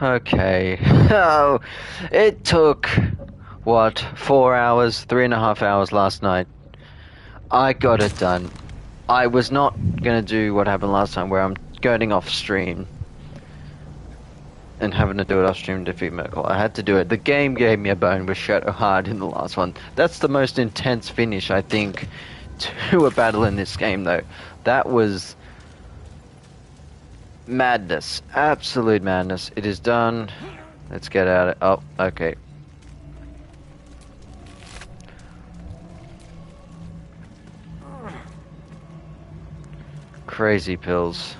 Okay. Oh, it took, what, 4 hours, 3.5 hours last night. I got it done. I was not gonna do what happened last time where I'm going off stream and having to do it off stream to defeat Merkel. I had to do it. The game gave me a bone with Shadow Hard in the last one. That's the most intense finish, I think, to a battle in this game, though. That was madness. Absolute madness. It is done. Let's get out of... Oh, okay. Crazy pills.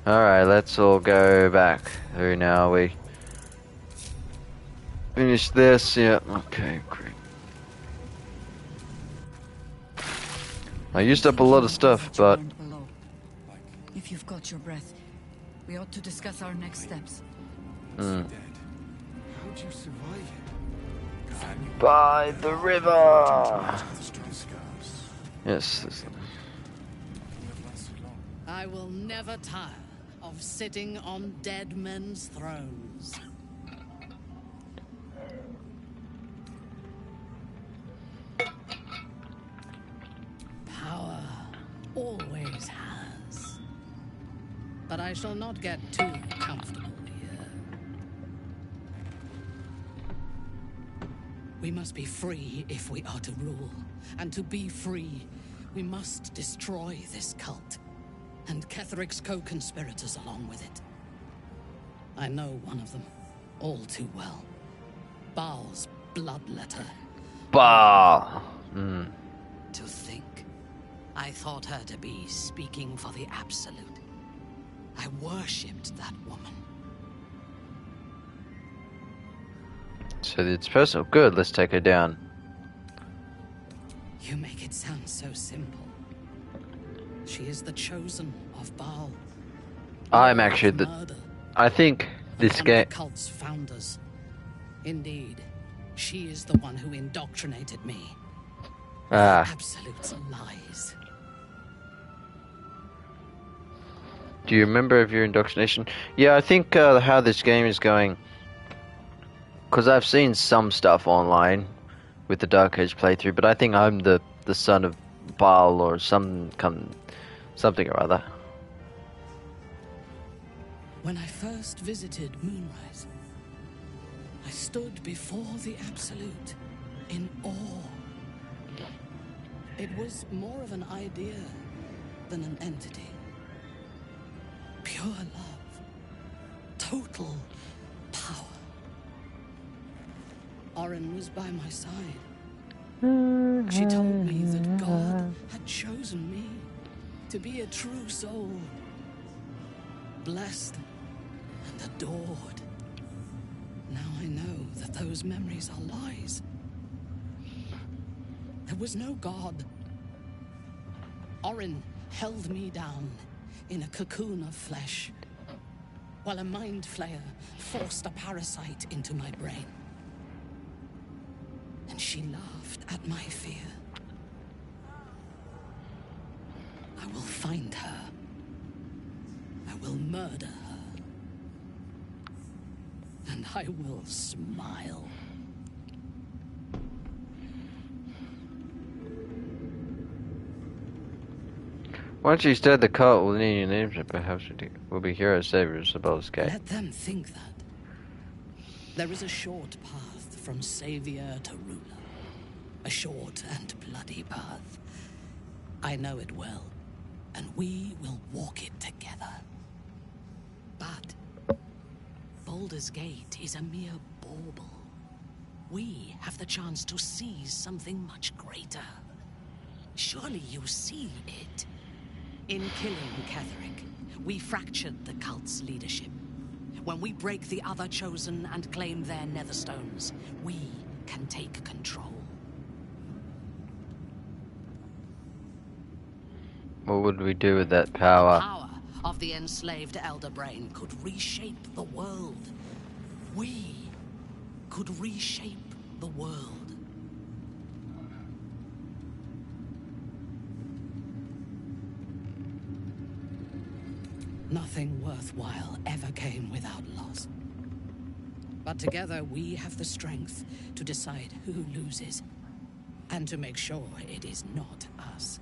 Alright, let's all go back through now. We finish this, yeah. Okay, great. I used up a lot of stuff, but... If you've got your breath, we ought to discuss our next steps. How'd you survive it? By the river! Yes. I will never tire of sitting on dead men's thrones. Power always has. But I shall not get too comfortable here. We must be free if we are to rule. And to be free, we must destroy this cult. And Ketheric's co-conspirators along with it. I know one of them all too well. Baal's bloodletter. Baal! To think, I thought her to be speaking for the Absolute. I worshipped that woman. So it's personal. Good, let's take her down. You make it sound so simple. She is the chosen of Baal. I'm actually the... Murder. I think this One game... of the cult's founders. Indeed, she is the one who indoctrinated me. Absolute lies. Do you remember of your indoctrination? Yeah, I think how this game is going... Because I've seen some stuff online with the Dark Age playthrough, but I think I'm the son of Baal or something or other. When I first visited Moonrise, I stood before the Absolute in awe. It was more of an idea than an entity. Pure love. Total power. Orin was by my side. She told me that God had chosen me to be a true soul. Blessed and adored. Now I know that those memories are lies. There was no God. Orin held me down in a cocoon of flesh, while a mind flayer forced a parasite into my brain. And she laughed at my fear. I will find her. I will murder her. And I will smile. Once you stir the cult will need your names and perhaps we'll be heroes, saviors of Baldur's Gate. Let them think that. There is a short path from savior to ruler. A short and bloody path. I know it well, and we will walk it together. But Baldur's Gate is a mere bauble. We have the chance to seize something much greater. Surely you see it. In killing Ketheric, we fractured the cult's leadership. When we break the other chosen and claim their netherstones, we can take control. What would we do with that power? The power of the enslaved Elder Brain could reshape the world. We could reshape the world. Nothing worthwhile ever came without loss. But together we have the strength to decide who loses, and to make sure it is not us.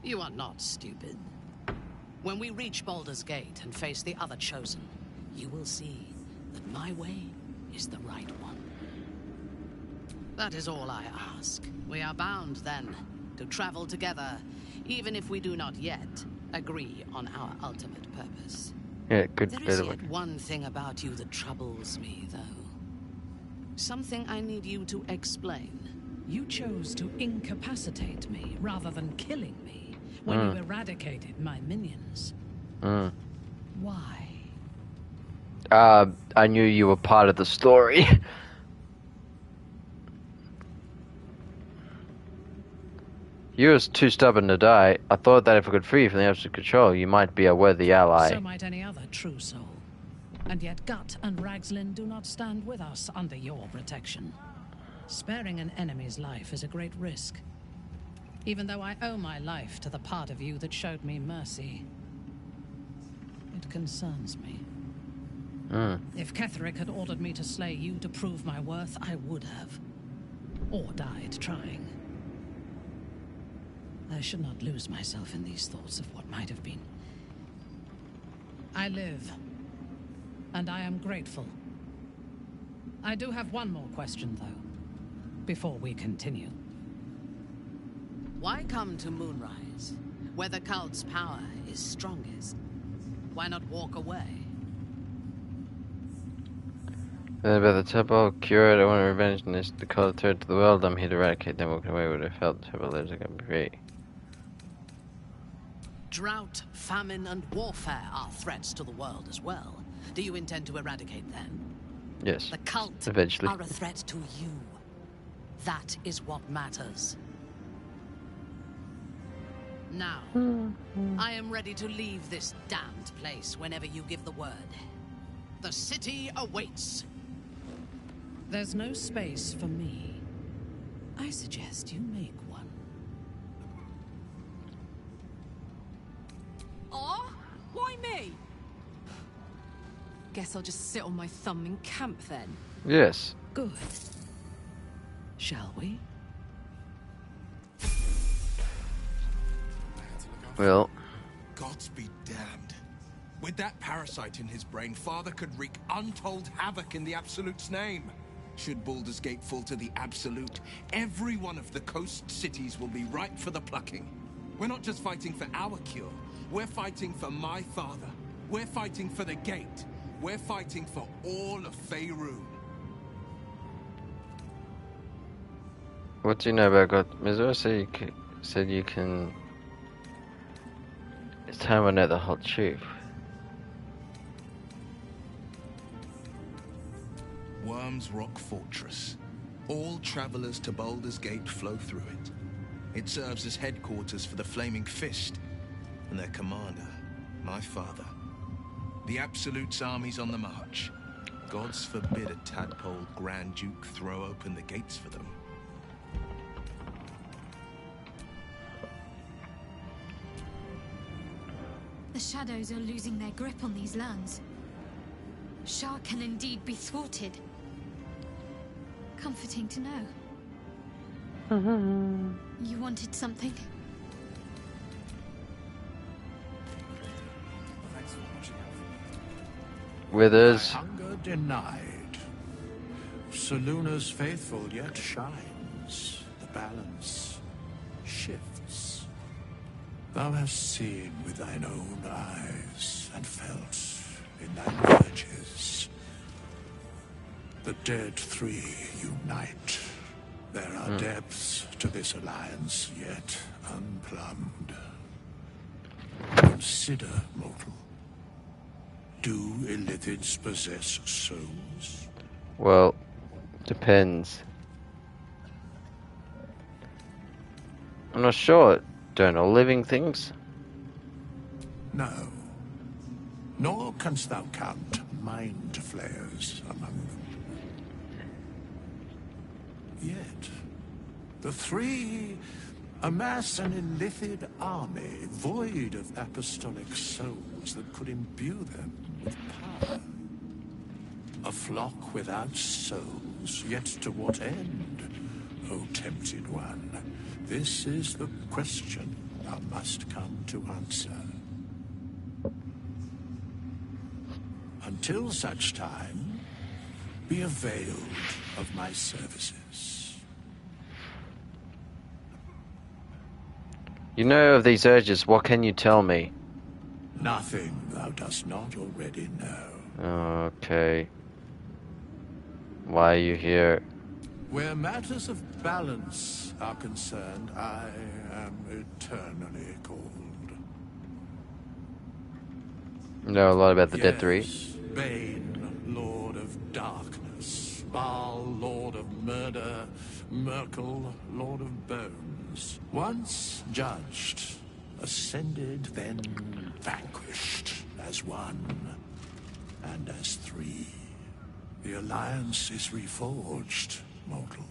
You are not stupid. When we reach Baldur's Gate and face the other Chosen, you will see that my way is the right one. That is all I ask. We are bound, then, to travel together, even if we do not yet agree on our ultimate purpose. Yeah, good. There is yet one thing about you that troubles me, though. Something I need you to explain. You chose to incapacitate me rather than killing me when you eradicated my minions. Why? I knew you were part of the story. You were too stubborn to die. I thought that if I could free you from the absolute control, you might be a worthy ally. So might any other true soul. And yet Gut and Ragslin do not stand with us under your protection. Sparing an enemy's life is a great risk. Even though I owe my life to the part of you that showed me mercy, it concerns me. If Ketheric had ordered me to slay you to prove my worth, I would have. Or died trying. I should not lose myself in these thoughts of what might have been. I live, and I am grateful. I do have one more question, though, before we continue. Why come to Moonrise, where the cult's power is strongest? Why not walk away? About the temple, cured, I want revenge in this, the cult threat to the world, I'm here to eradicate them, walking away would have felt the temple lives again free. Drought, famine, and warfare are threats to the world as well. Do you intend to eradicate them? Yes. The cult eventually are a threat to you. That is what matters. Now, I am ready to leave this damned place whenever you give the word. The city awaits. There's no space for me. I suggest you make one. Oh? Why me? Guess I'll just sit on my thumb in camp then. Yes. Good. Shall we? Well. Gods be damned. With that parasite in his brain, Father could wreak untold havoc in the Absolute's name. Should Baldur's Gate fall to the Absolute, every one of the coast cities will be ripe for the plucking. We're not just fighting for our cure. We're fighting for my father. We're fighting for the Gate. We're fighting for all of Faerun. What do you know about God? Mizora said you can... It's time I know the whole truth. Worm's Rock Fortress. All travelers to Baldur's Gate flow through it. It serves as headquarters for the Flaming Fist and their commander, my father. The Absolute's army's on the march. Gods forbid a tadpole Grand Duke throw open the gates for them. The Shadows are losing their grip on these lands. Shah can indeed be thwarted. Comforting to know. You wanted something? Thanks for watching out for me. Withers. My hunger denied. Soluna's faithful yet shines. The balance shifts. Thou hast seen with thine own eyes and felt in thine urges. The dead three unite. There are depths to this alliance yet unplumbed. Consider, mortal. Do illithids possess souls? Well, depends. I'm not sure. Don't all living things? No. Nor canst thou count mind flayers among them. Yet, the three Amass an illithid army void of apostolic souls that could imbue them with power. A flock without souls, yet to what end, O tempted one? This is the question thou must come to answer. Until such time, be availed of my services. You know of these urges, what can you tell me? Nothing thou dost not already know. Okay. Why are you here? Where matters of balance are concerned, I am eternally cold. Know a lot about the Dead Three? Yes, Bane, Lord of Darkness, Baal, Lord of Murder, Merkel, Lord of Bones. Once judged, ascended, then vanquished, as one, and as three. The alliance is reforged, mortal.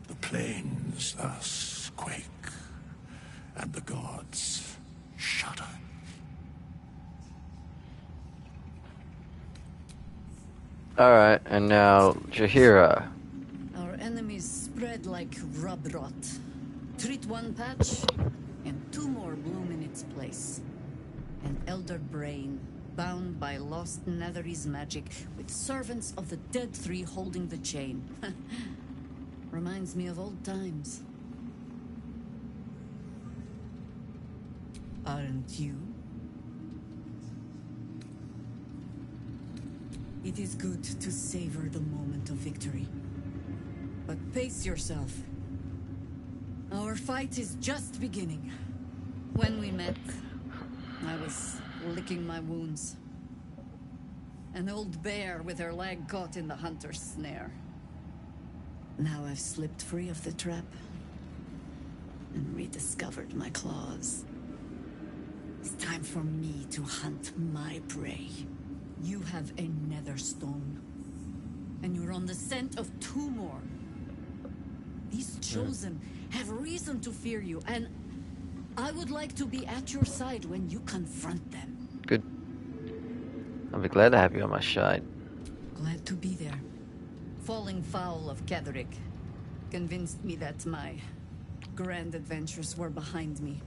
The plains thus quake, and the gods shudder. Alright, and now Jaheira. Our enemies spread like rub rot. Treat one patch, and two more bloom in its place. An elder brain, bound by lost Netherese magic, with servants of the Dead Three holding the chain. Reminds me of old times. Aren't you? It is good to savor the moment of victory. But pace yourself. Our fight is just beginning. When we met, I was licking my wounds. An old bear with her leg caught in the hunter's snare. Now I've slipped free of the trap and rediscovered my claws. It's time for me to hunt my prey. You have a nether stone, and you're on the scent of two more. These chosen have reason to fear you, and I would like to be at your side when you confront them. Good. I'll be glad to have you on my side. Glad to be there. Falling foul of Ketherick convinced me that my grand adventures were behind me.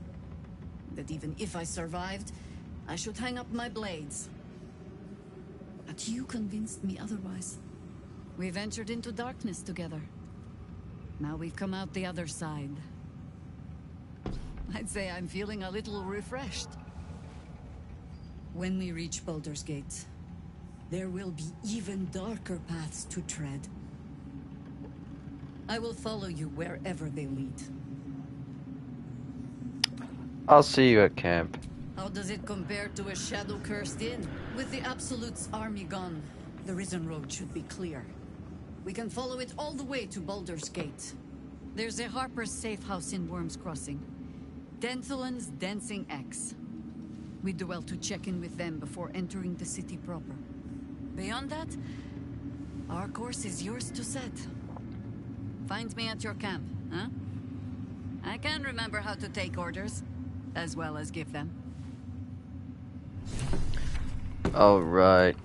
That even if I survived, I should hang up my blades. But you convinced me otherwise. We ventured into darkness together. Now we've come out the other side. I'd say I'm feeling a little refreshed. When we reach Baldur's Gate, there will be even darker paths to tread. I will follow you wherever they lead. I'll see you at camp. How does it compare to a shadow-cursed inn? With the Absolute's army gone, the Risen Road should be clear. We can follow it all the way to Baldur's Gate. There's a Harper's safe house in Worm's Crossing. Denthelin's Dancing Axe. We do well to check in with them before entering the city proper. Beyond that, our course is yours to set. Find me at your camp, huh? I can remember how to take orders, as well as give them. Alright.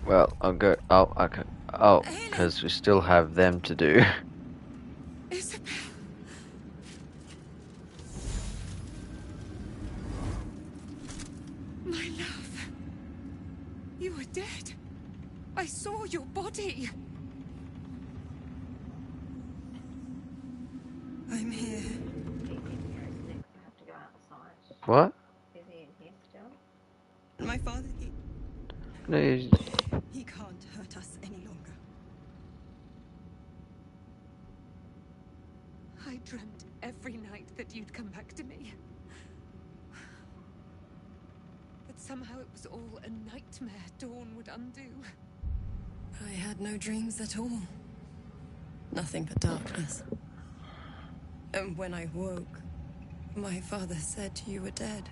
Well, I'll go. Oh, okay. Oh, because we still have them to do. Isabel. My love. You were dead. I saw your body. I'm here. What? My father, No, he can't hurt us any longer. I dreamt every night that you'd come back to me. But somehow it was all a nightmare Dawn would undo. I had no dreams at all. Nothing but darkness. And when I woke, my father said you were dead.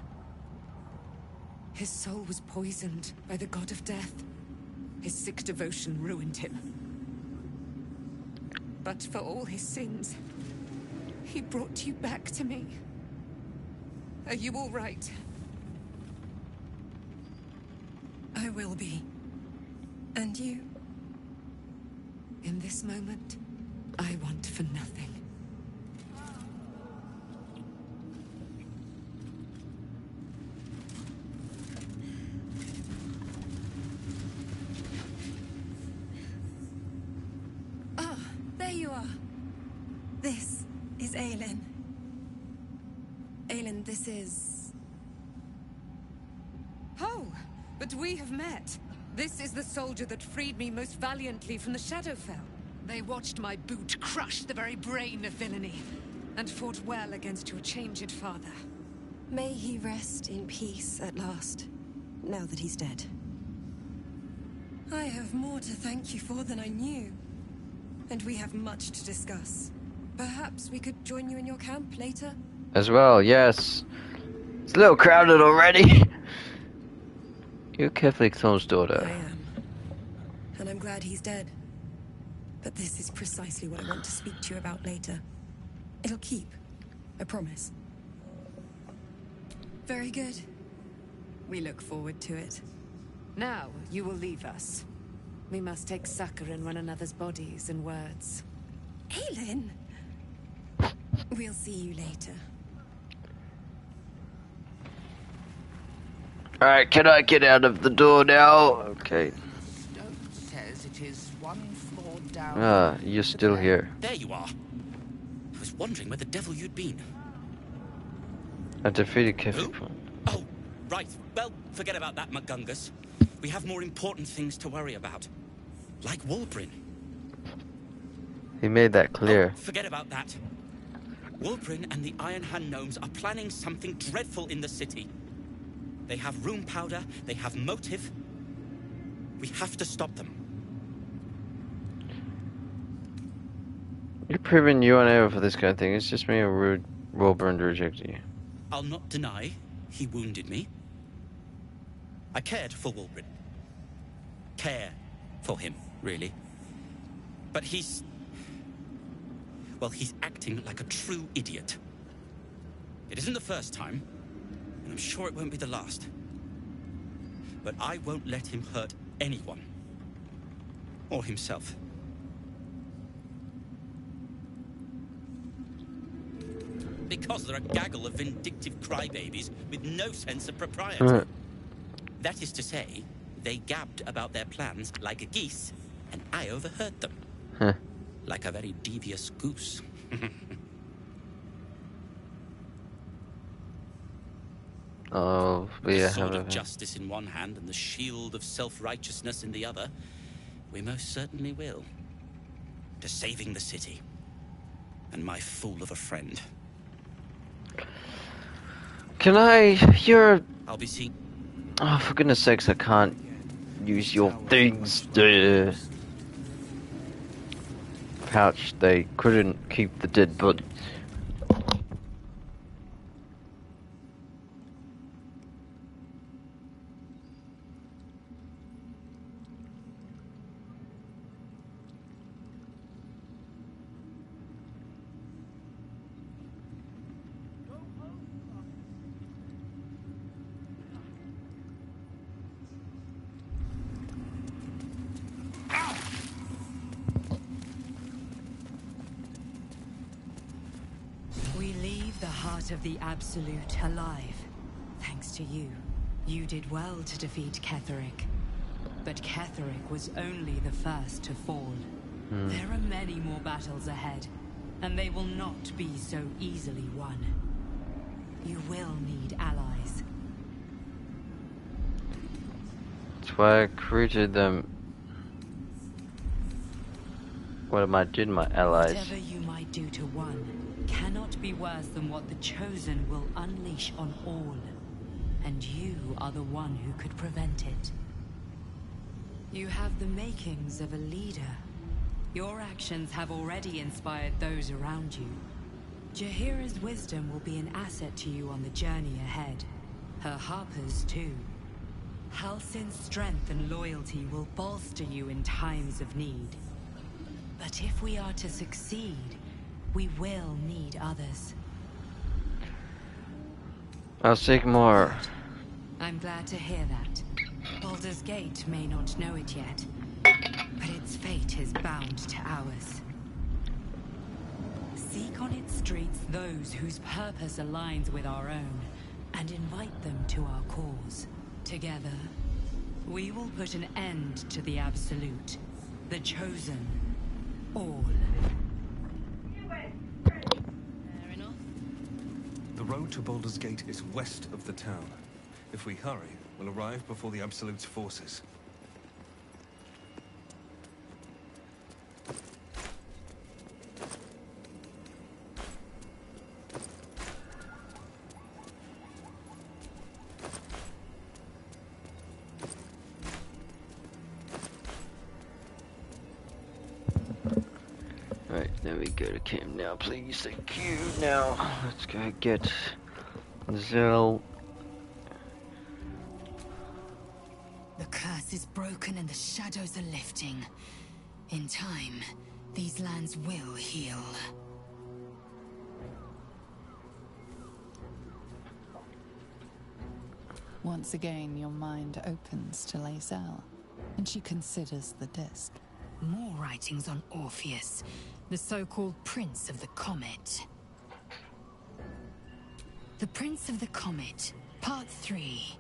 His soul was poisoned by the god of death. His sick devotion ruined him. But for all his sins, he brought you back to me. Are you all right? I will be. And you? In this moment, I want for nothing. Ah, there you are. This is Aelin. Aelin, this is... Oh, but we have met. This is the soldier that freed me most valiantly from the Shadowfell. They watched my boot crush the very brain of villainy, and fought well against your changed father. May he rest in peace at last, now that he's dead. I have more to thank you for than I knew. And we have much to discuss. Perhaps we could join you in your camp later? As well, yes. It's a little crowded already. You're Catholic Thorn's daughter. I am. And I'm glad he's dead. But this is precisely what I want to speak to you about later. It'll keep. I promise. Very good. We look forward to it. Now, you will leave us. We must take succor in one another's bodies and words. Aelin! We'll see you later. Alright, can I get out of the door now? Okay. Stone says it is one floor down. Ah, you're still here. There you are. I was wondering where the devil you'd been. I defeated Who? Catholic. Oh, right. Well, forget about that, McGungus. We have more important things to worry about. Like Walbrin. He made that clear. Oh, forget about that. Walbrin and the Iron Hand Gnomes are planning something dreadful in the city. They have rune powder, they have motive. We have to stop them. You're proving you aren't able for this kind of thing. It's just me and rude Wilburn to reject you. I'll not deny he wounded me. I cared for Walbrin. Care for him, really. But he's... well, he's acting like a true idiot. It isn't the first time, and I'm sure it won't be the last. But I won't let him hurt anyone. Or himself. Because they're a gaggle of vindictive crybabies with no sense of propriety. That is to say, they gabbed about their plans like a geese, and I overheard them. Like a very devious goose. Oh, The yeah. sword of justice in one hand and the shield of self-righteousness in the other. We most certainly will. To saving the city. And my fool of a friend. Can I... You're... I'll be seeing... Oh, for goodness sakes, I can't use your things. Pouch, they couldn't keep the dead body. We leave the heart of the Absolute alive. Thanks to you. You did well to defeat Ketheric. But Ketheric was only the first to fall. There are many more battles ahead, and they will not be so easily won. You will need allies. That's why I created them. What am I doing, my allies? Whatever you might do to one cannot be worse than what the Chosen will unleash on all. And you are the one who could prevent it. You have the makings of a leader. Your actions have already inspired those around you. Jaheira's wisdom will be an asset to you on the journey ahead. Her Harper's too. Halsin's strength and loyalty will bolster you in times of need. But if we are to succeed, we will need others. I'll seek more. I'm glad to hear that. Baldur's Gate may not know it yet, but its fate is bound to ours. Seek on its streets those whose purpose aligns with our own, and invite them to our cause. Together, we will put an end to the Absolute, the Chosen, all. Fair enough. The road to Baldur's Gate is west of the town. If we hurry, we'll arrive before the Absolute's forces. Right, then we go to camp now, please. Thank you. Now, let's go get Zell. The curse is broken and the shadows are lifting. In time, these lands will heal. Once again, your mind opens to Lae'zel, and she considers the disc. More writings on Orpheus, the so-called Prince of the Comet. The Prince of the Comet, Part 3.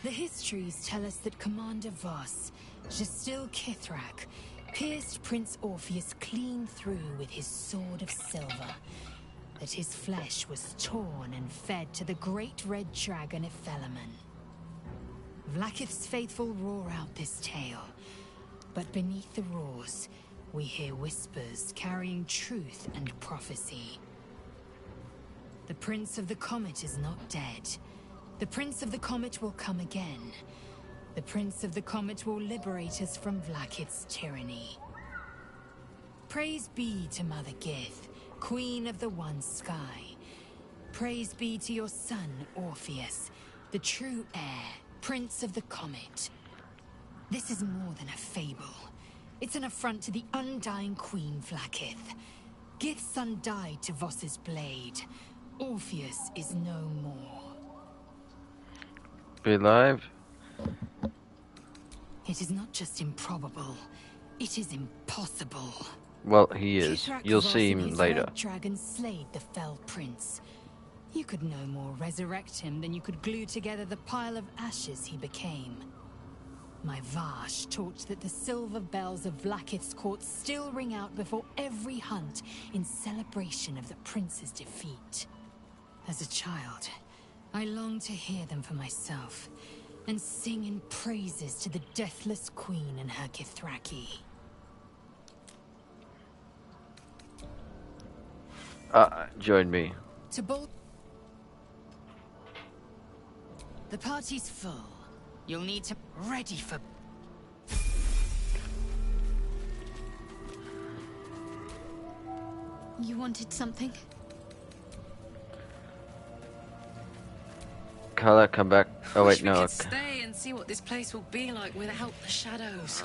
The histories tell us that Commander Voss, Gestil Kithrak, pierced Prince Orpheus clean through with his sword of silver, that his flesh was torn and fed to the great red dragon Ephelaman. Vlaakith's faithful roar out this tale, but beneath the roars, we hear whispers carrying truth and prophecy. The Prince of the Comet is not dead. The Prince of the Comet will come again. The Prince of the Comet will liberate us from Vlaakith's tyranny. Praise be to Mother Gith, Queen of the One Sky. Praise be to your son, Orpheus, the true heir, Prince of the Comet. This is more than a fable. It's an affront to the undying Queen Vlaakith. Gith's son died to Voss's blade. Orpheus is no more. Be live. It is not just improbable, it is impossible. Well, he is. Kithrak You'll Voss see and him his later. red dragon slayed the fell prince. You could no more resurrect him than you could glue together the pile of ashes he became. My Vash taught that the silver bells of Vlaakith's court still ring out before every hunt in celebration of the prince's defeat. As a child, I longed to hear them for myself, and sing in praises to the deathless queen and her Kithraki. Join me. To Baldur. The party's full. You'll need to ready for. You wanted something? Carla, come back. Oh wait, Wish no. we could stay and see what this place will be like without the shadows.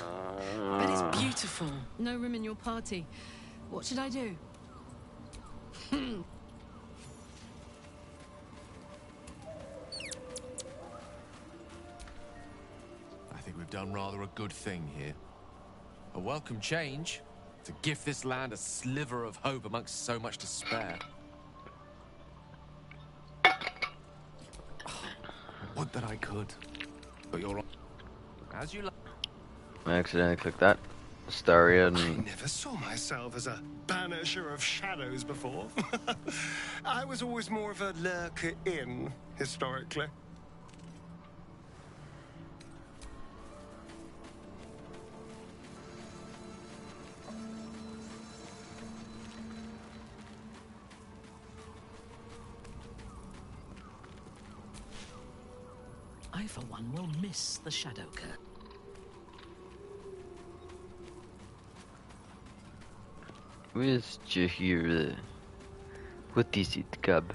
But it's beautiful. No room in your party. What should I do? I think we've done rather a good thing here. A welcome change to give this land a sliver of hope amongst so much despair. Would that I could. But you're As you like. I accidentally clicked that. Astaria I and... never saw myself as a banisher of shadows before. I was always more of a lurker-in, historically. I, for one, will miss the shadow curtain. Where's Jahira? What is it, cub?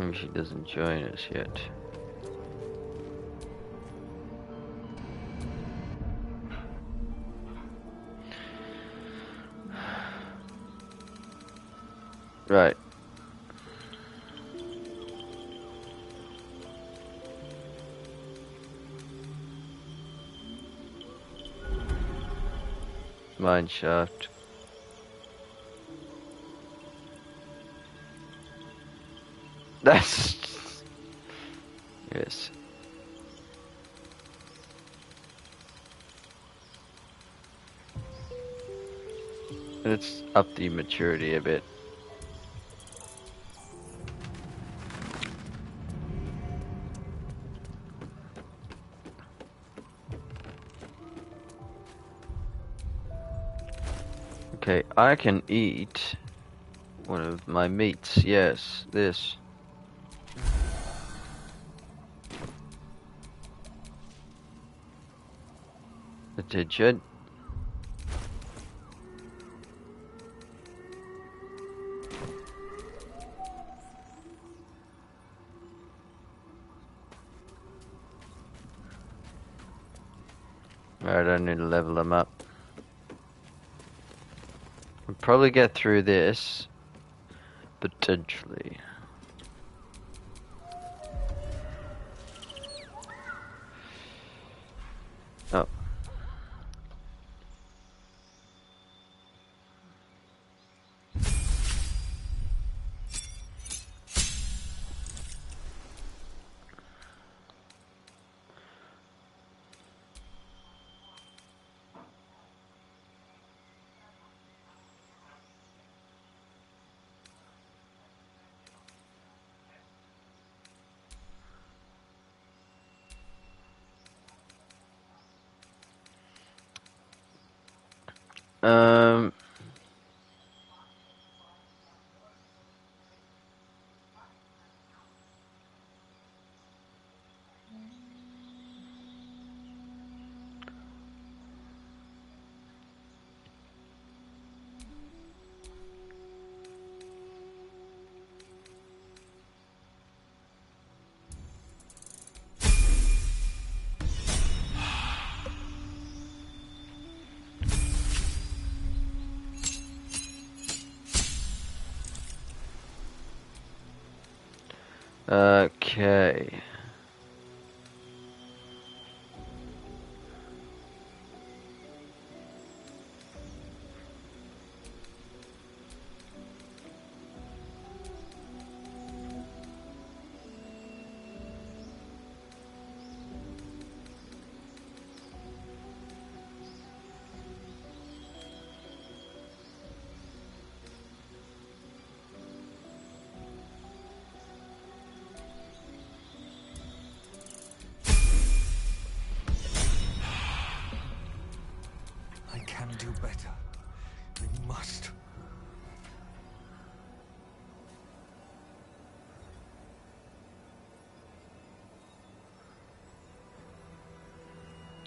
Maybe she doesn't join us yet. Right. Mine shaft. That's yes. Let's up the maturity a bit. Okay, I can eat one of my meats. Yes, this. The digit. Alright, I need to level them up. I'll probably get through this. Potentially. Oh. Um. Okay. I can do better. I must.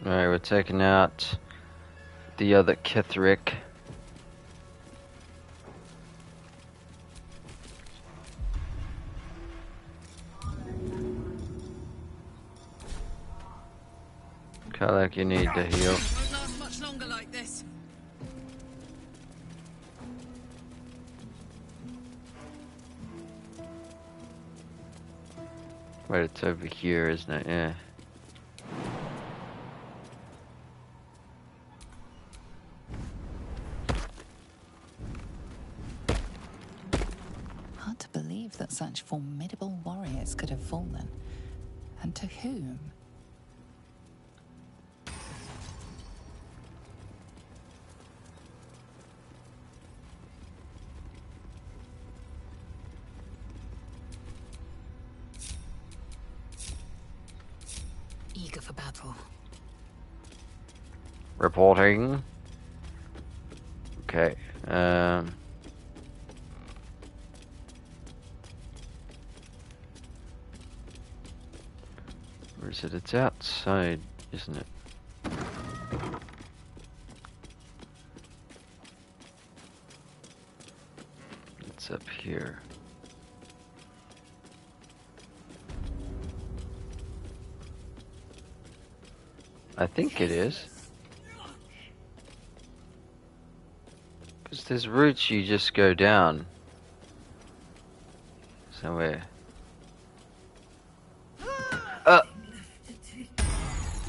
Alright, we're taking out the other Kithric. Kalak, you need to heal. Won't last much longer like this. Wait, it's over here, isn't it? Yeah. Hard to believe that such formidable warriors could have fallen. And to whom? Eager for battle. Reporting. Okay. Where is it? It's outside, isn't it? It's up here. I think it is. Because there's routes you just go down. Somewhere.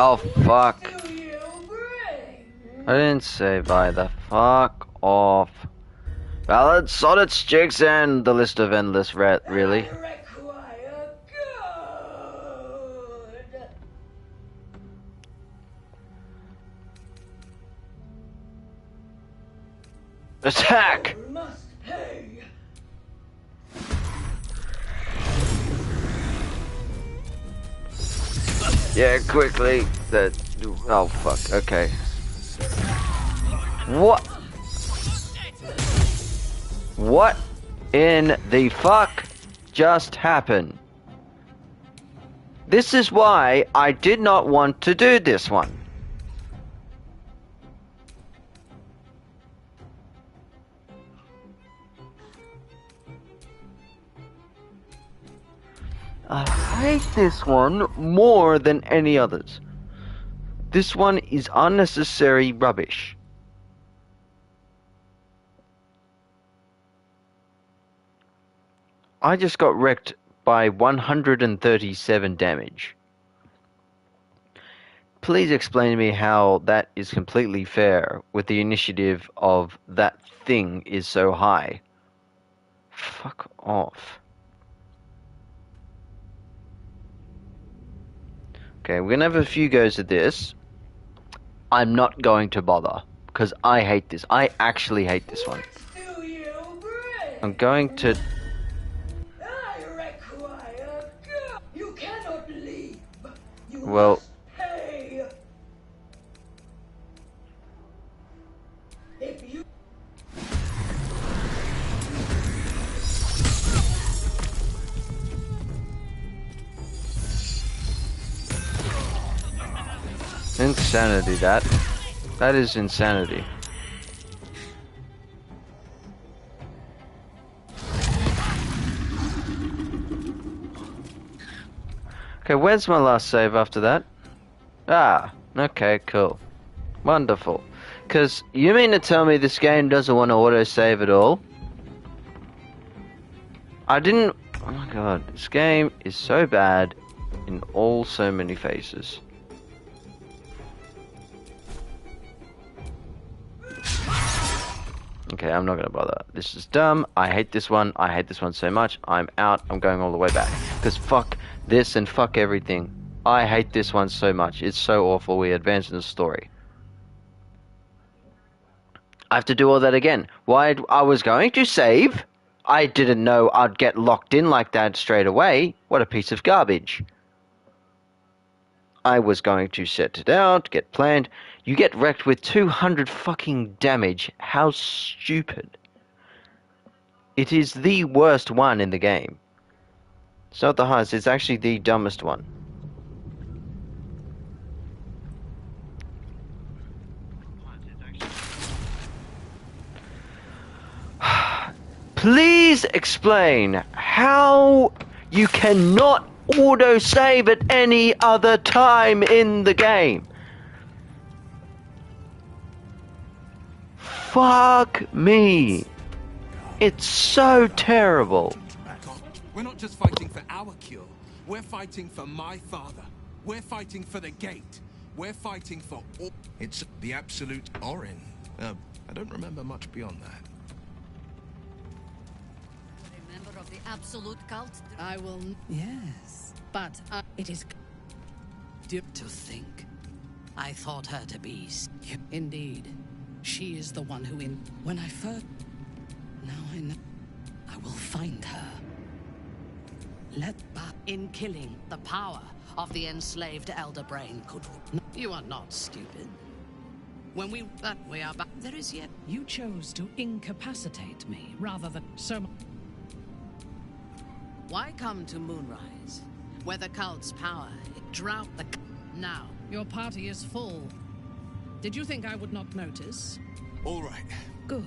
Oh, fuck. I didn't save either. Fuck off. Valid, solid sticks, and the list of endless red, really. Attack! Yeah, quickly. That. Oh fuck. Okay. What? What in the fuck just happened? This is why I did not want to do this one. I hate this one more than any others. This one is unnecessary rubbish. I just got wrecked by 137 damage. Please explain to me how that is completely fair with the initiative of that thing is so high. Fuck off. Okay, we're gonna have a few goes at this. I'm not going to bother, because I hate this. I actually hate this one. I'm going to... You cannot leave. Well... Pay. If you... Insanity, that. That is insanity. Okay, where's my last save after that? Ah, okay, cool. Wonderful. Because you mean to tell me this game doesn't want to auto-save at all? I didn't... Oh my god, this game is so bad in all so many phases. Okay, I'm not gonna bother. This is dumb. I hate this one. I hate this one so much. I'm out. I'm going all the way back. Because fuck this and fuck everything. I hate this one so much. It's so awful. We advance in the story. I have to do all that again. Why? I was going to save. I didn't know I'd get locked in like that straight away. What a piece of garbage. I was going to set it out, get planned. You get wrecked with 200 fucking damage. How stupid. It is the worst one in the game. It's not the highest, it's actually the dumbest one. Please explain how you cannot auto-save at any other time in the game. Fuck me. It's so terrible. We're not just fighting for our cure. We're fighting for my father. We're fighting for the gate. We're fighting for all... It's the absolute Orin. I don't remember much beyond that. A member of the absolute cult? I will... Yes, but it is... To think. I thought her to be... Indeed. She is the one who When I first... Now I know... I will find her. In killing, the power of the enslaved Elder Brain could... You are not stupid. When we are back... There is yet... You chose to incapacitate me, rather than so... Why come to Moonrise, where the cult's power drought the... Now. Your party is full. Did you think I would not notice? All right. Good.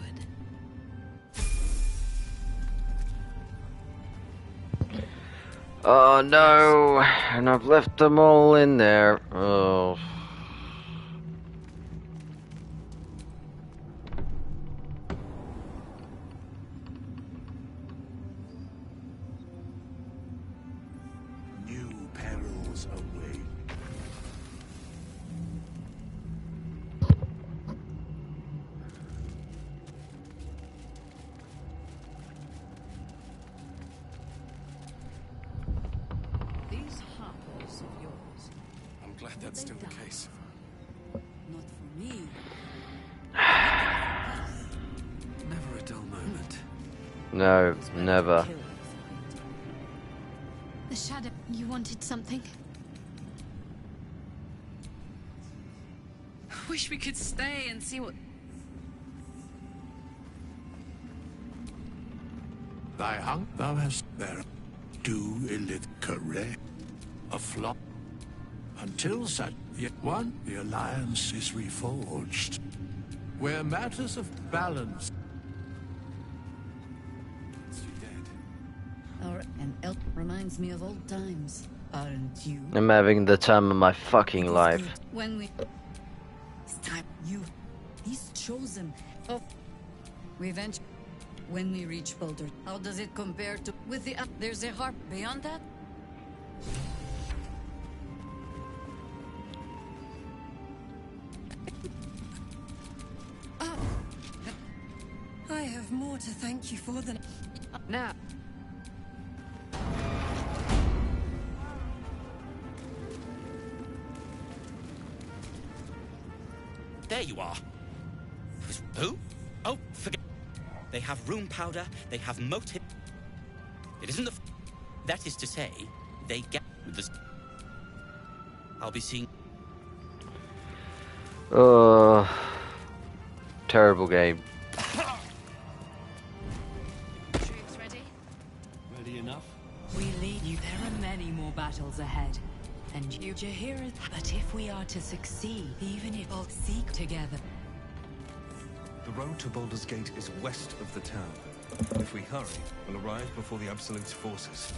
Oh no, and I've left them all in there. Oh. that's still the case. Not for me. Never a dull moment. No, never. The shadow. You wanted something? Wish we could stay and see what... Thy hung thou hast there. Do illit correct. A flock. Until such yet one, the alliance is reforged. Where matters of balance. And elk reminds me of old times, aren't you? I'm having the time of my fucking life. When we... It's time he's chosen. Oh, we eventually... When we reach Baldur, how does it compare to... With the... There's a harp beyond that? I have more to thank you for than... Now. There you are. Who? Oh, forget. They have rune powder, they have motive. It isn't the... That is to say, they get with this. I'll be seeing... Oh, terrible game. Troops ready? Ready enough? We lead you. There are many more battles ahead. And you hear it. But if we are to succeed, even if all seek together. The road to Baldur's Gate is west of the town. If we hurry, we'll arrive before the Absolute's forces.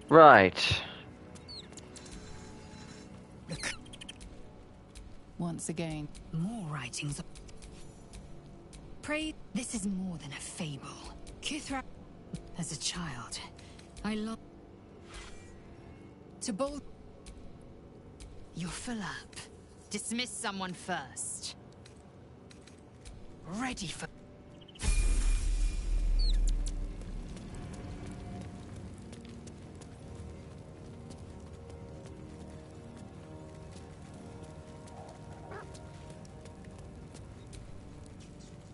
Right. Once again. More writings. Pray, this is more than a fable. Kithra, as a child, I love... To both... You're full up. Dismiss someone first. Ready for...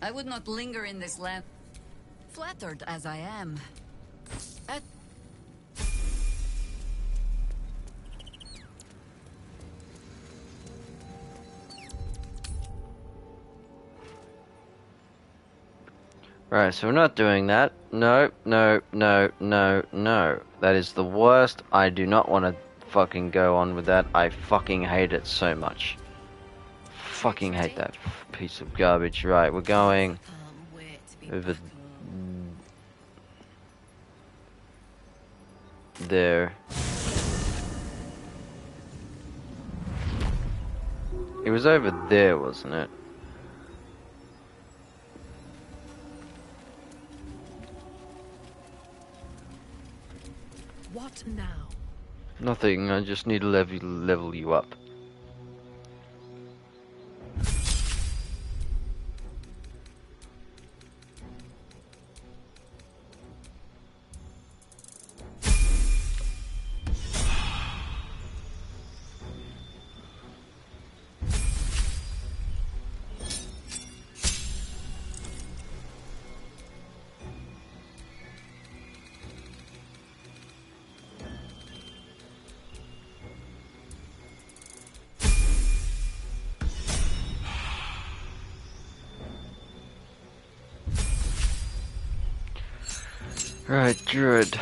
I would not linger in this land, flattered as I am. Right, so we're not doing that. No, no, no, no, no. That is the worst. I do not want to fucking go on with that. I fucking hate it so much. Fucking hate that piece of garbage. Right, we're going over there. It was over there, wasn't it? What now? Nothing, I just need to level you up. Right, Druid.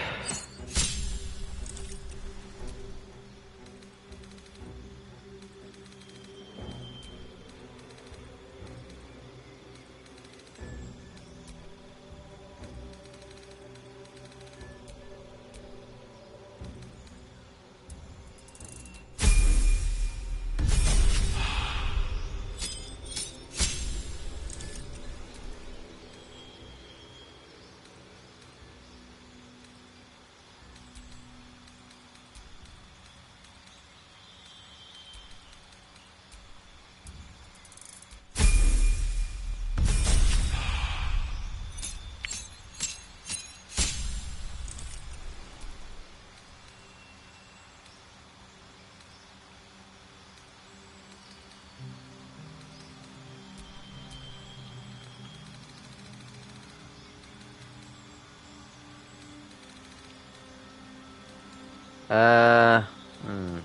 Uh, hmm.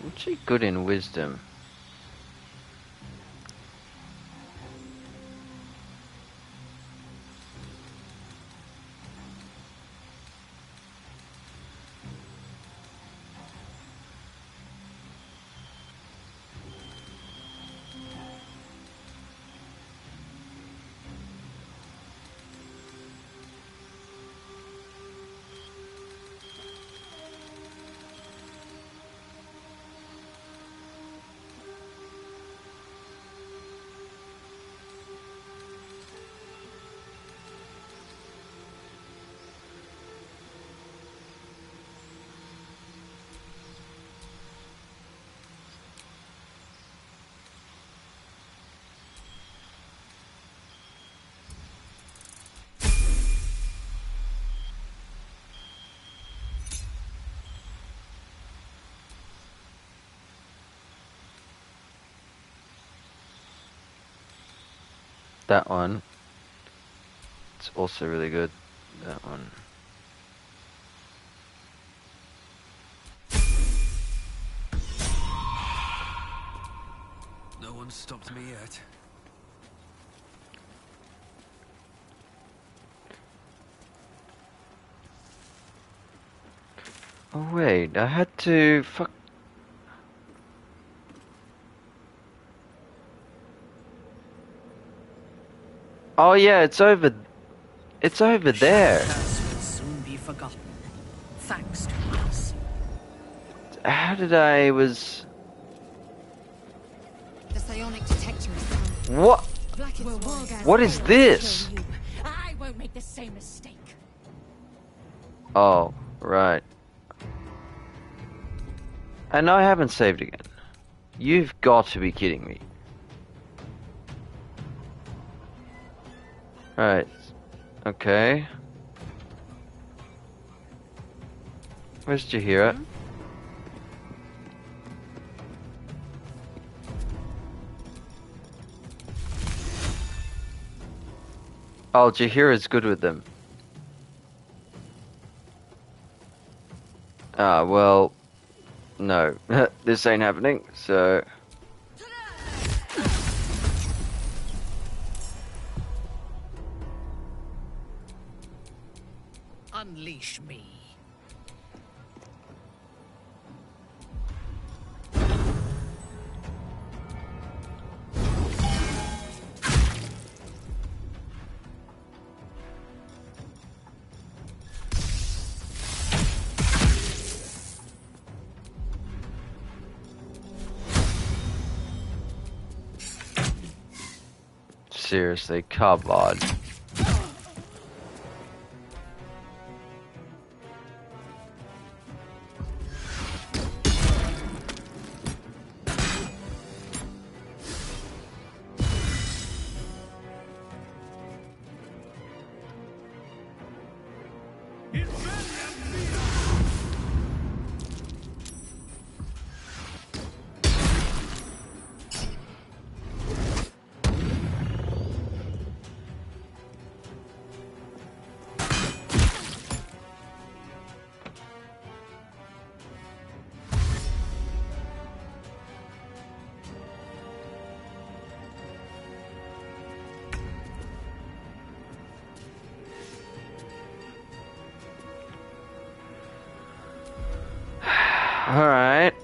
Isn't she good in wisdom? That one. It's also really good. That one. No one's stopped me yet. Oh wait, I had to fuck. Oh yeah, it's over. It's over there. Curse will soon be forgotten, thanks to us. How did I was? The psionic detector is down. What? What is this? I won't make the same mistake. Oh, right. And I haven't saved again. You've got to be kidding me. Right. Okay. Where's Jahira? Oh, Jahira's good with them. Ah, well, no. This ain't happening, so... Unleash me. Seriously, come on. Alright.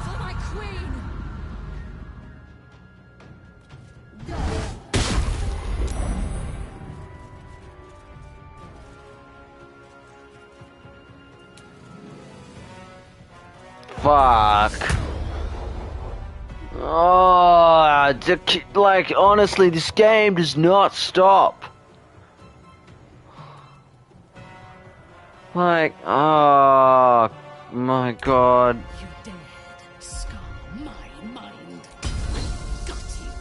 For my queen! Fuck. Oh, like, honestly, this game does not stop. Like, oh my god. You dared scar my mind. Got you.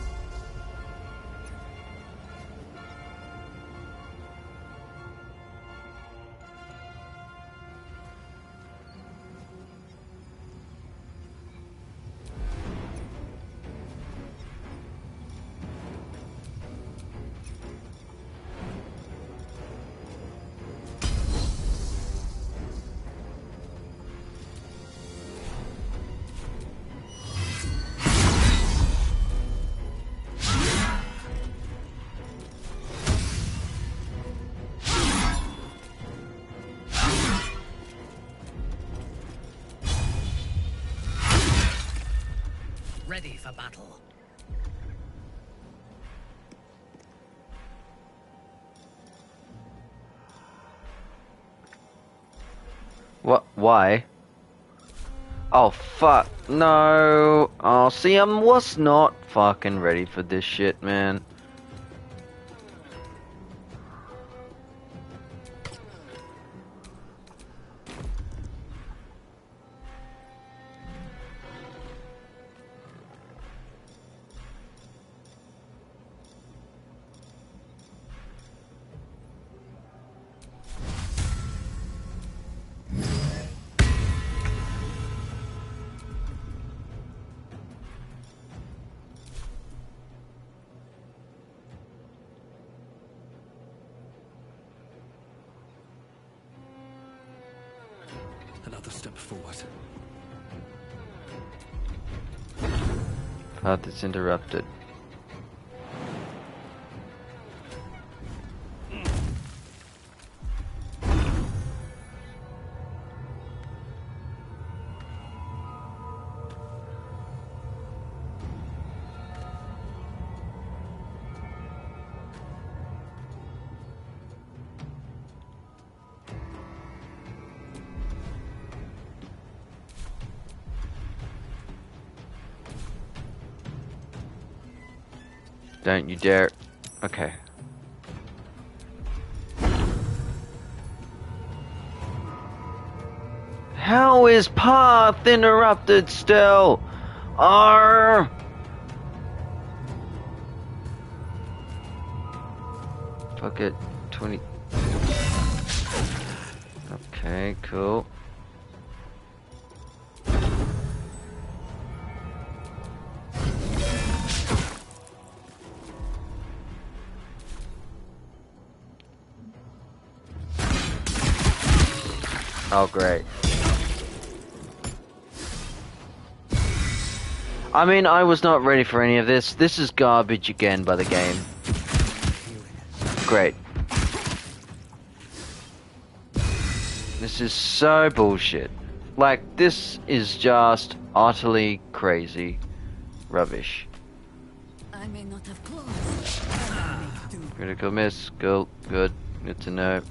Ready for battle. What? Why? Oh fuck, no. Oh, see, I was not fucking ready for this shit, man. Another step forward. Path is interrupted. Don't you dare. Okay. How is path interrupted still? Arr! Fuck it. 20. Okay, cool. Oh, great. I mean, I was not ready for any of this. This is garbage again by the game. Great. This is so bullshit. Like, this is just utterly crazy rubbish. I may not have claws. Critical miss. Cool. Good. Good to know.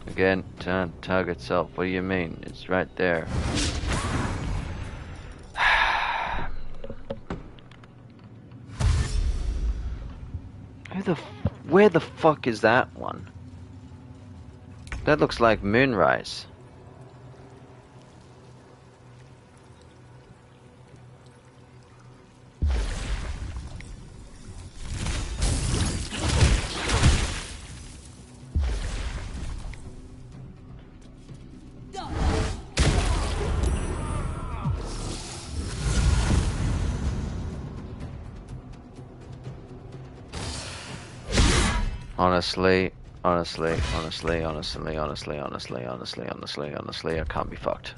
Again, turn target self. What do you mean? It's right there. Where the fuck is that one? That looks like Moonrise. Honestly, I can't be fucked.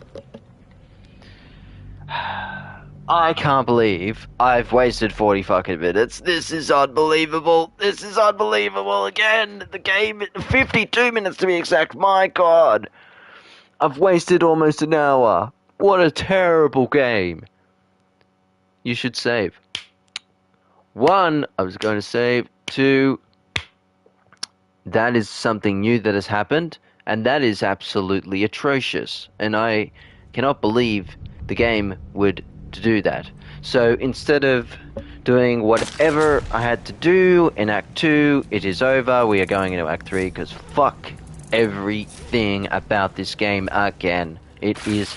I can't believe I've wasted 40 fucking minutes. This is unbelievable. This is unbelievable again. The game, 52 minutes to be exact. My god. I've wasted almost an hour. What a terrible game. You should save. 1, I was going to save. 2, that is something new that has happened, and that is absolutely atrocious. And I cannot believe the game would do that. So instead of doing whatever I had to do in Act 2, it is over. We are going into Act 3 because fuck everything about this game again. It is...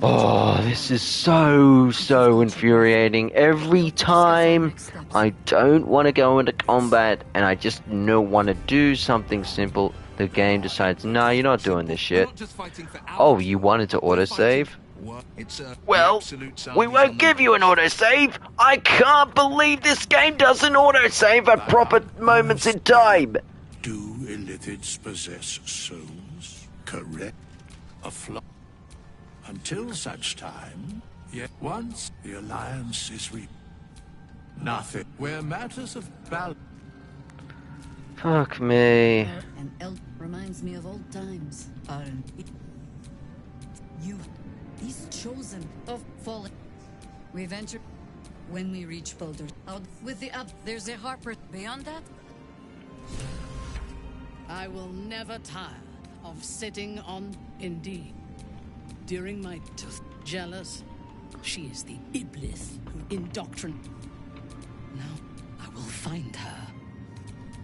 Oh, this is so infuriating. Every time I don't want to go into combat and I just want to do something simple, the game decides, nah, you're not doing this shit. Oh, you wanted to autosave? Well, we won't give you an autosave. I can't believe this game doesn't autosave at proper moments in time. Do illithids possess souls? Correct. A flock. Until such time, yet once the alliance is nothing. Where matters of balance. Fuck me. And El reminds me of old times. These chosen of fallen. We've entered. When we reach Baldur, out with the up, there's a harper. Beyond that, I will never tire of sitting on. Indeed. During my jealous, she is the Iblis who indoctrinate. Now I will find her.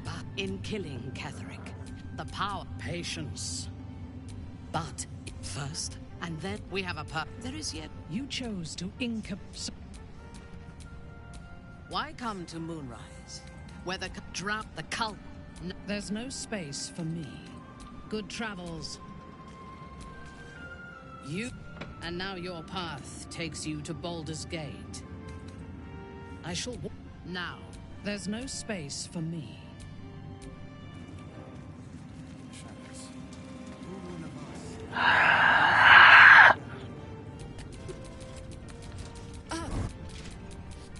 But in killing Ketheric, the power, patience. But first, and then we have a there is yet. You chose to Why come to Moonrise, where the drought, the cult? There's no space for me. Good travels. You, and now your path takes you to Baldur's Gate. I shall now. There's no space for me.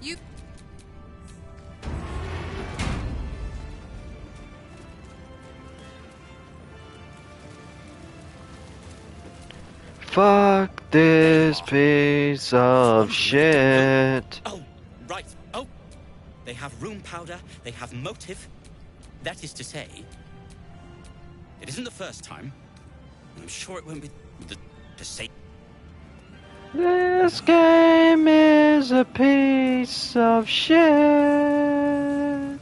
You. Fuck this piece of shit. Oh, right. Oh, they have room powder, they have motive. That is to say, it isn't the first time. I'm sure it won't be the same. This game is a piece of shit.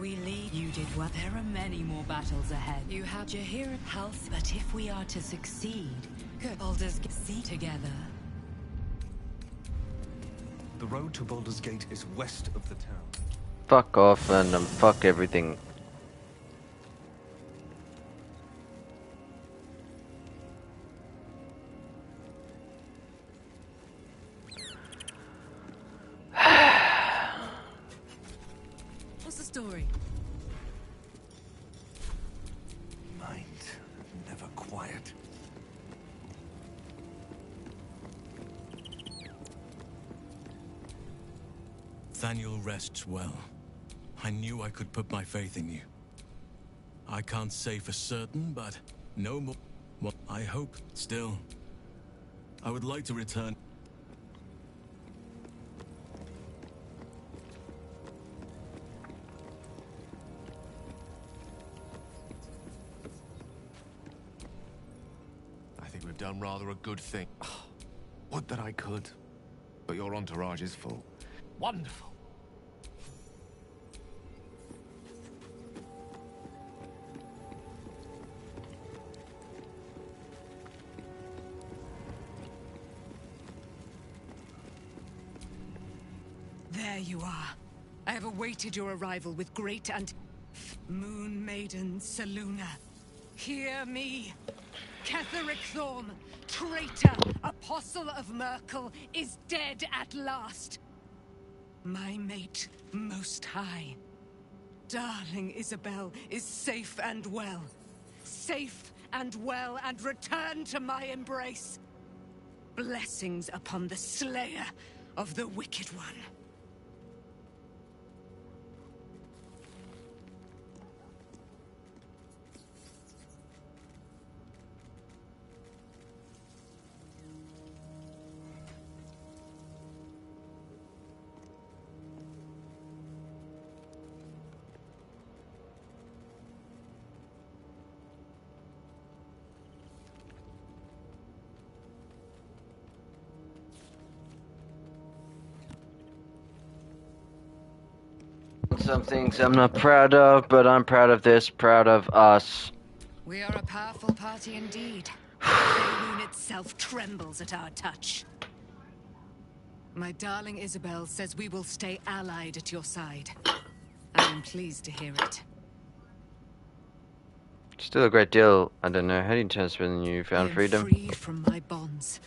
we lead. You did well. There are many more battles ahead. You had Jahir health, but if we are to succeed, Baldur's Gate together. The road to Baldur's Gate is west of the town. Fuck off and fuck everything. What's the story? Mind, never quiet. Thaniel rests well. I knew I could put my faith in you. I can't say for certain, but no more. Well, I hope. Still, I would like to return. I think we've done rather a good thing. Would that I could. But your entourage is full. Wonderful. There you are. I have awaited your arrival with Moon Maiden Selûne. Hear me. Ketheric Thorm, traitor, apostle of Merkel, is dead at last. My mate, most high. Darling Isabel is safe and well. Safe and well, and returned to my embrace. Blessings upon the slayer of the Wicked One. Some things I'm not proud of, but I'm proud of this, proud of us. We are a powerful party indeed. Faerun itself trembles at our touch. My darling Isabel says we will stay allied at your side. I am pleased to hear it. Still a great deal, I don't know, how do you transfer the newfound freedom? Free from my bonds,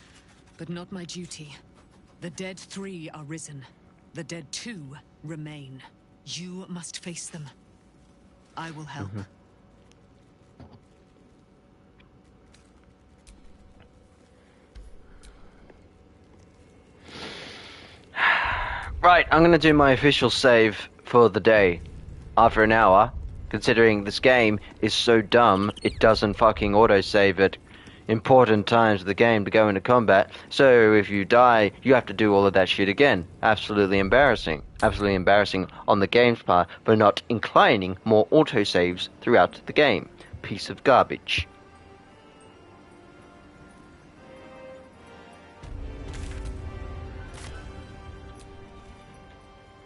but not my duty. The dead 3 are risen. The dead 2 remain. You must face them. I will help. Right, I'm gonna do my official save for the day. After an hour, considering this game is so dumb, it doesn't fucking autosave at important times of the game to go into combat. So if you die, you have to do all of that shit again. Absolutely embarrassing. Absolutely embarrassing on the game's part for not inclining more autosaves throughout the game. Piece of garbage.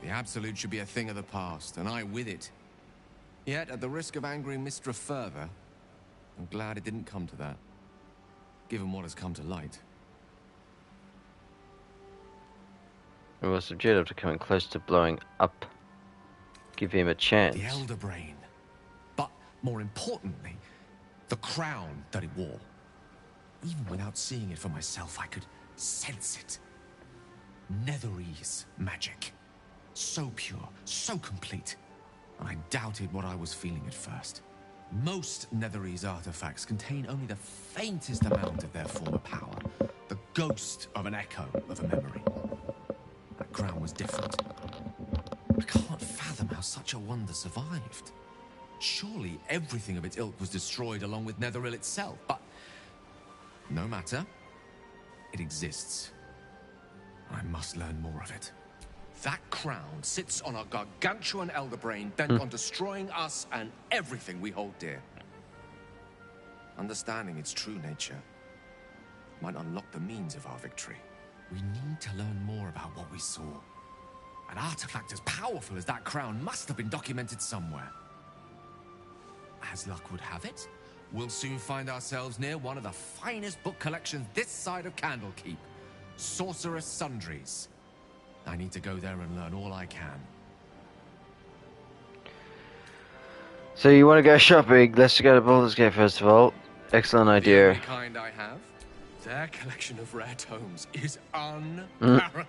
The Absolute should be a thing of the past, and I with it. Yet, at the risk of angering Mistra further, I'm glad it didn't come to that. Given what has come to light. It was subjective to coming close to blowing up. Give him a chance. The Elder Brain. But, more importantly, the crown that it wore. Even without seeing it for myself, I could sense it. Netherese magic. So pure, so complete. I doubted what I was feeling at first. Most Netherese artifacts contain only the faintest amount of their former power. The ghost of an echo of a memory. That crown was different. I can't fathom how such a wonder survived. Surely everything of its ilk was destroyed along with Netheril itself, but... no matter. It exists. I must learn more of it. That crown sits on a gargantuan elder brain bent on destroying us and everything we hold dear. Understanding its true nature might unlock the means of our victory. We need to learn more about what we saw. An artifact as powerful as that crown must have been documented somewhere. As luck would have it, we'll soon find ourselves near one of the finest book collections this side of Candlekeep. Sorceress Sundries. I need to go there and learn all I can. So you want to go shopping? Let's go to Baldur's Gate first of all. Excellent idea. The only kind I have. Their collection of rare tomes is unparalleled.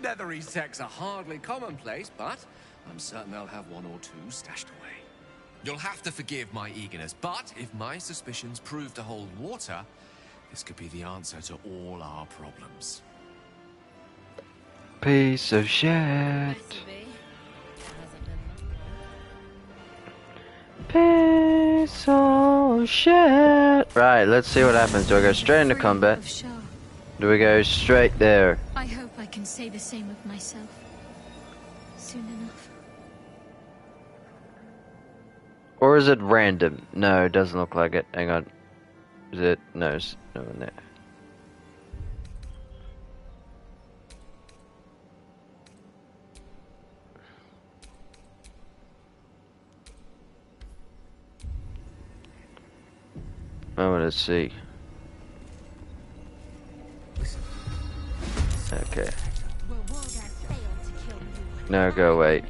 Netherese texts are hardly commonplace, but I'm certain they'll have one or two stashed away. You'll have to forgive my eagerness, but if my suspicions prove to hold water, this could be the answer to all our problems. Piece of shit. Piece of shit. Right, let's see what happens. Do I go straight into combat? Do we go straight there? I hope I can say the same of myself. Soon enough. Or is it random? No, it doesn't look like it. Hang on. Is it? No, it's no one there. I want to see. Okay. No, go away.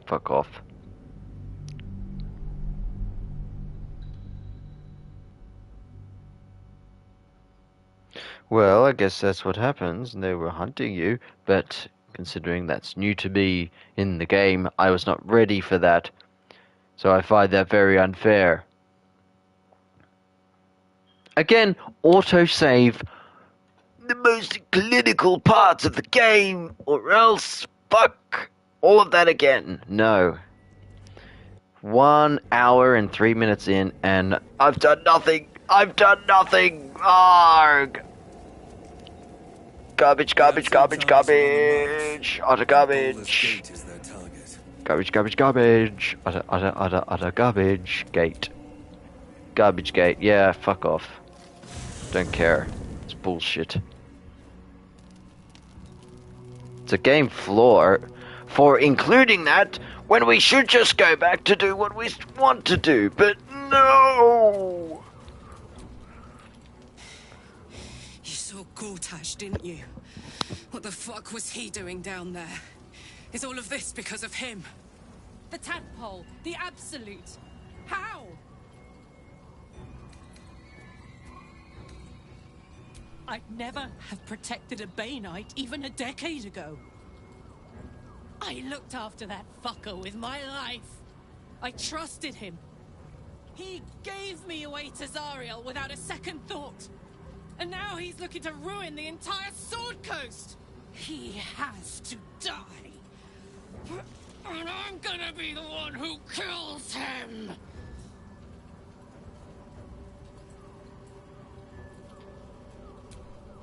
Fuck off. Well, I guess that's what happens. They were hunting you, but considering that's new to me in the game, I was not ready for that. So I find that very unfair. Again, autosave the most clinical parts of the game, or else fuck all of that again. No. 1 hour and 3 minutes in, and I've done nothing. I've done nothing. Arg. Garbage, garbage, garbage, garbage. Utter garbage. Garbage, garbage, garbage. Utter garbage. Gate. Garbage gate. Yeah, fuck off. Don't care. It's bullshit. It's a game flaw for including that when we should just go back to do what we want to do, but no! You saw Gortash, didn't you? What the fuck was he doing down there? Is all of this because of him? The tadpole, the absolute. How? I'd never have protected a Bay Knight even a decade ago. I looked after that fucker with my life. I trusted him. He gave me away to Zariel without a second thought. And now he's looking to ruin the entire Sword Coast. He has to die. And I'm gonna be the one who kills him.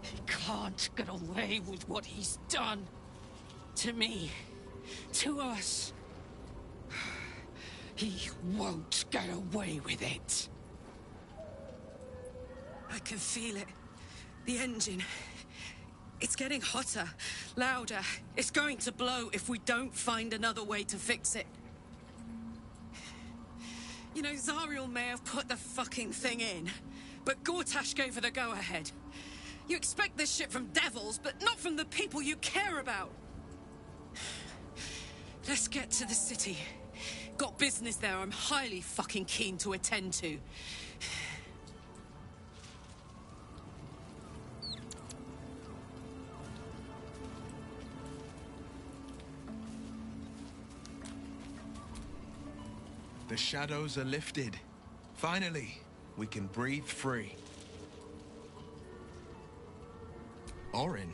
He can't get away with what he's done. To me. To us. He won't get away with it. I can feel it. The engine. It's getting hotter, louder. It's going to blow if we don't find another way to fix it. You know, Zariel may have put the fucking thing in, but Gortash gave her the go-ahead. You expect this shit from devils, but not from the people you care about. Let's get to the city. Got business there I'm highly fucking keen to attend to. The shadows are lifted. Finally, we can breathe free. Orin,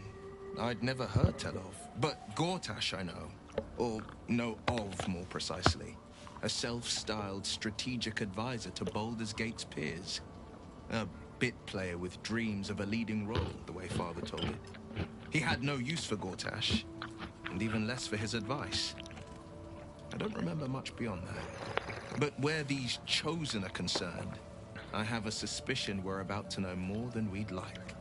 I'd never heard tell of, but Gortash I know. Or know of, more precisely. A self-styled strategic advisor to Baldur's Gate's peers. A bit player with dreams of a leading role, the way Father told it. He had no use for Gortash, and even less for his advice. I don't remember much beyond that. But where these Chosen are concerned, I have a suspicion we're about to know more than we'd like.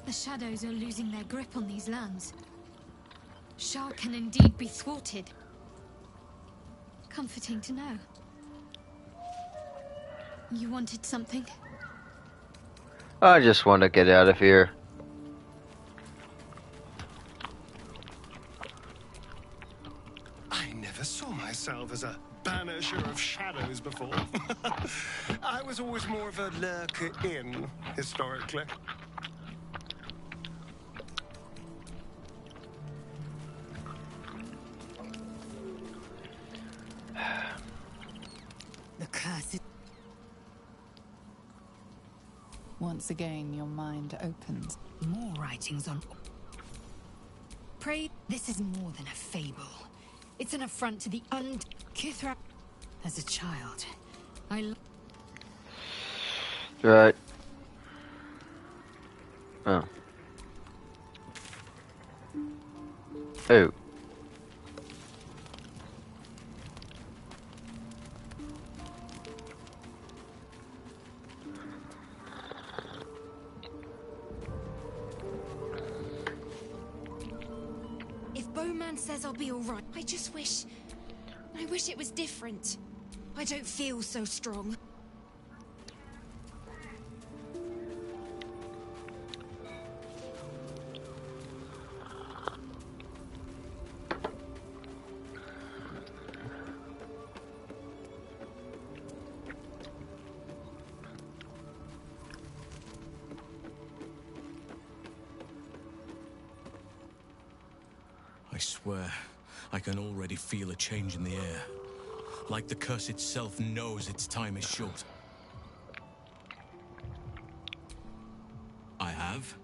The shadows are losing their grip on these lands. Shah can indeed be thwarted. Comforting to know. You wanted something? I just want to get out of here. I never saw myself as a banisher of shadows before. I was always more of a lurker-in, historically. The curse is... Once again, your mind opens. More writings on... Pray, this is more than a fable. It's an affront to the Kithra. As a child, Right. Oh. Oh. If Bowman says I'll be alright, I wish it was different. I don't feel so strong. swear, I can already feel a change in the air. Like the curse itself knows its time is short. I have.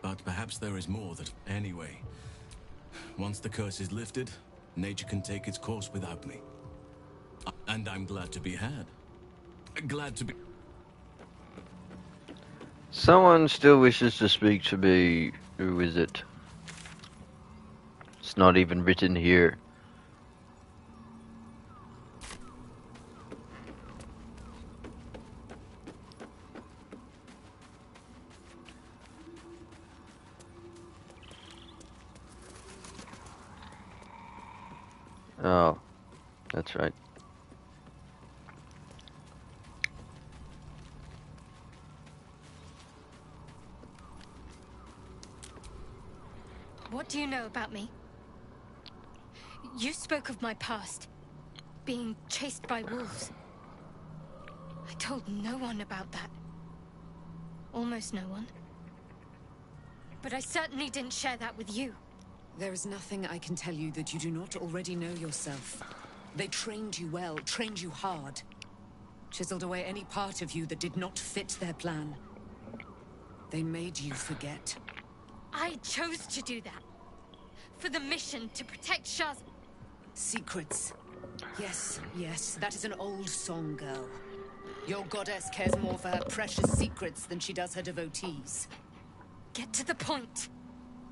But perhaps there is more that... Anyway, once the curse is lifted, nature can take its course without me. And I'm glad to be had. Glad to be... Someone still wishes to speak to me. Who is it? It's not even written here. Oh, that's right. What do you know about me? You spoke of my past, being chased by wolves. I told no one about that. Almost no one. But I certainly didn't share that with you. There is nothing I can tell you that you do not already know yourself. They trained you well, trained you hard. Chiseled away any part of you that did not fit their plan. They made you forget. I chose to do that. For the mission to protect Shah's... Secrets. Yes, yes, that is an old song, girl. Your goddess cares more for her precious secrets than she does her devotees. Get to the point.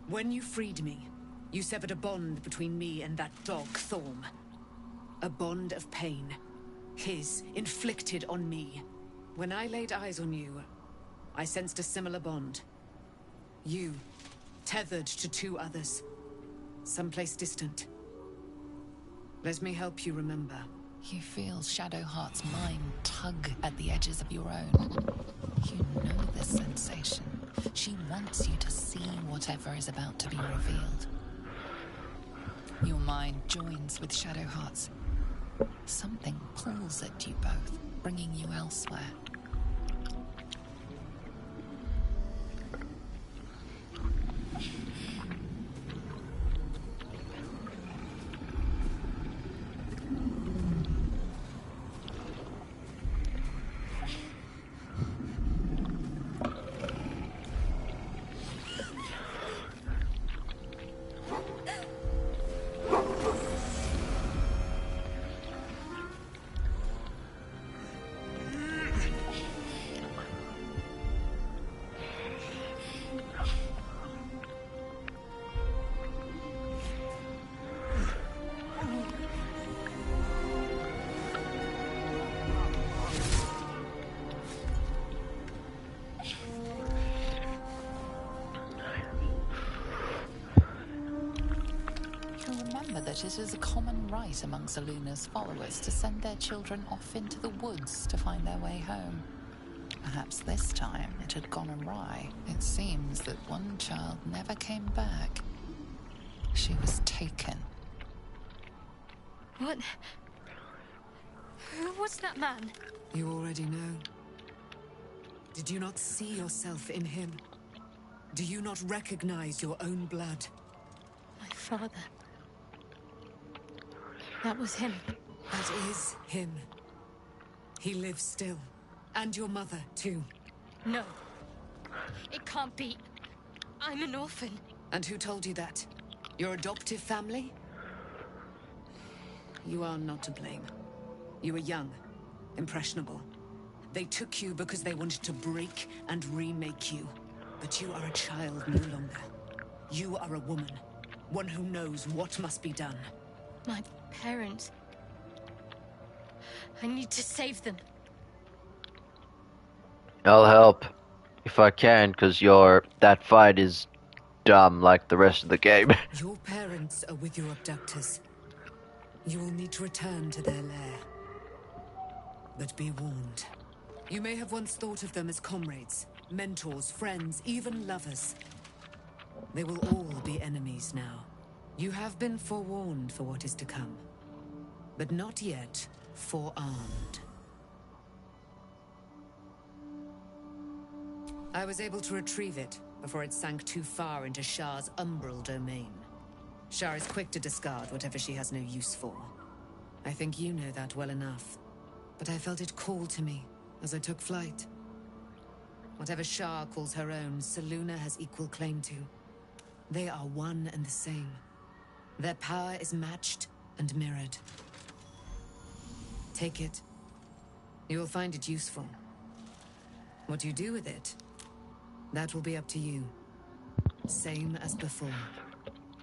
When you freed me, you severed a bond between me and that dog, Thorm. A bond of pain. His, inflicted on me. When I laid eyes on you, I sensed a similar bond. You, tethered to two others. Someplace distant. Let me help you remember. You feel Shadowheart's mind tug at the edges of your own. You know this sensation. She wants you to see whatever is about to be revealed. Your mind joins with Shadowheart's. Something pulls at you both, bringing you elsewhere. It is a common rite among Zeluna's followers to send their children off into the woods to find their way home. Perhaps this time it had gone awry. It seems that one child never came back. She was taken. What? Who was that man? You already know. Did you not see yourself in him? Do you not recognize your own blood? My father. That was him. That is him. He lives still. And your mother, too. No. It can't be. I'm an orphan. And who told you that? Your adoptive family? You are not to blame. You were young, impressionable. They took you because they wanted to break and remake you. But you are a child no longer. You are a woman. One who knows what must be done. My parents. I need to save them. I'll help. If I can, because that fight is dumb like the rest of the game. Your parents are with your abductors. You will need to return to their lair. But be warned. You may have once thought of them as comrades, mentors, friends, even lovers. They will all be enemies now. You have been forewarned for what is to come, but not yet forearmed. I was able to retrieve it before it sank too far into Shah's umbral domain. Shar is quick to discard whatever she has no use for. I think you know that well enough. But I felt it call to me as I took flight. Whatever Shar calls her own, Selûne has equal claim to. They are one and the same. Their power is matched and mirrored. Take it. You will find it useful. What you do with it, that will be up to you. Same as before.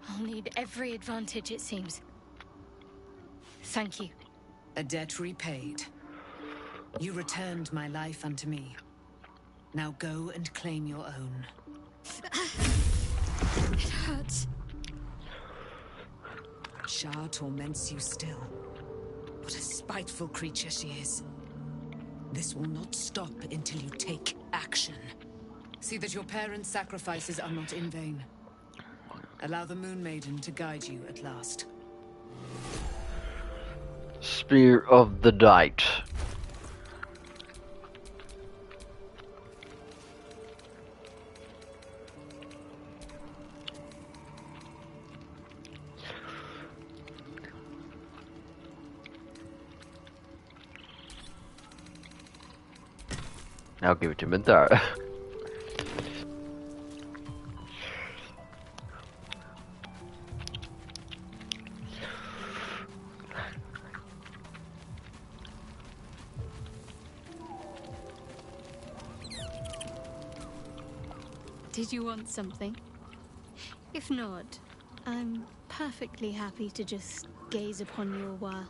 I'll need every advantage, it seems. Thank you. A debt repaid. You returned my life unto me. Now go and claim your own. It hurts. Shar torments you still. What a spiteful creature she is. This will not stop until you take action. See that your parents' sacrifices are not in vain. Allow the Moon Maiden to guide you at last. Spear of the Night. I'll give it to Mintara. Did you want something? If not, I'm perfectly happy to just gaze upon you a while.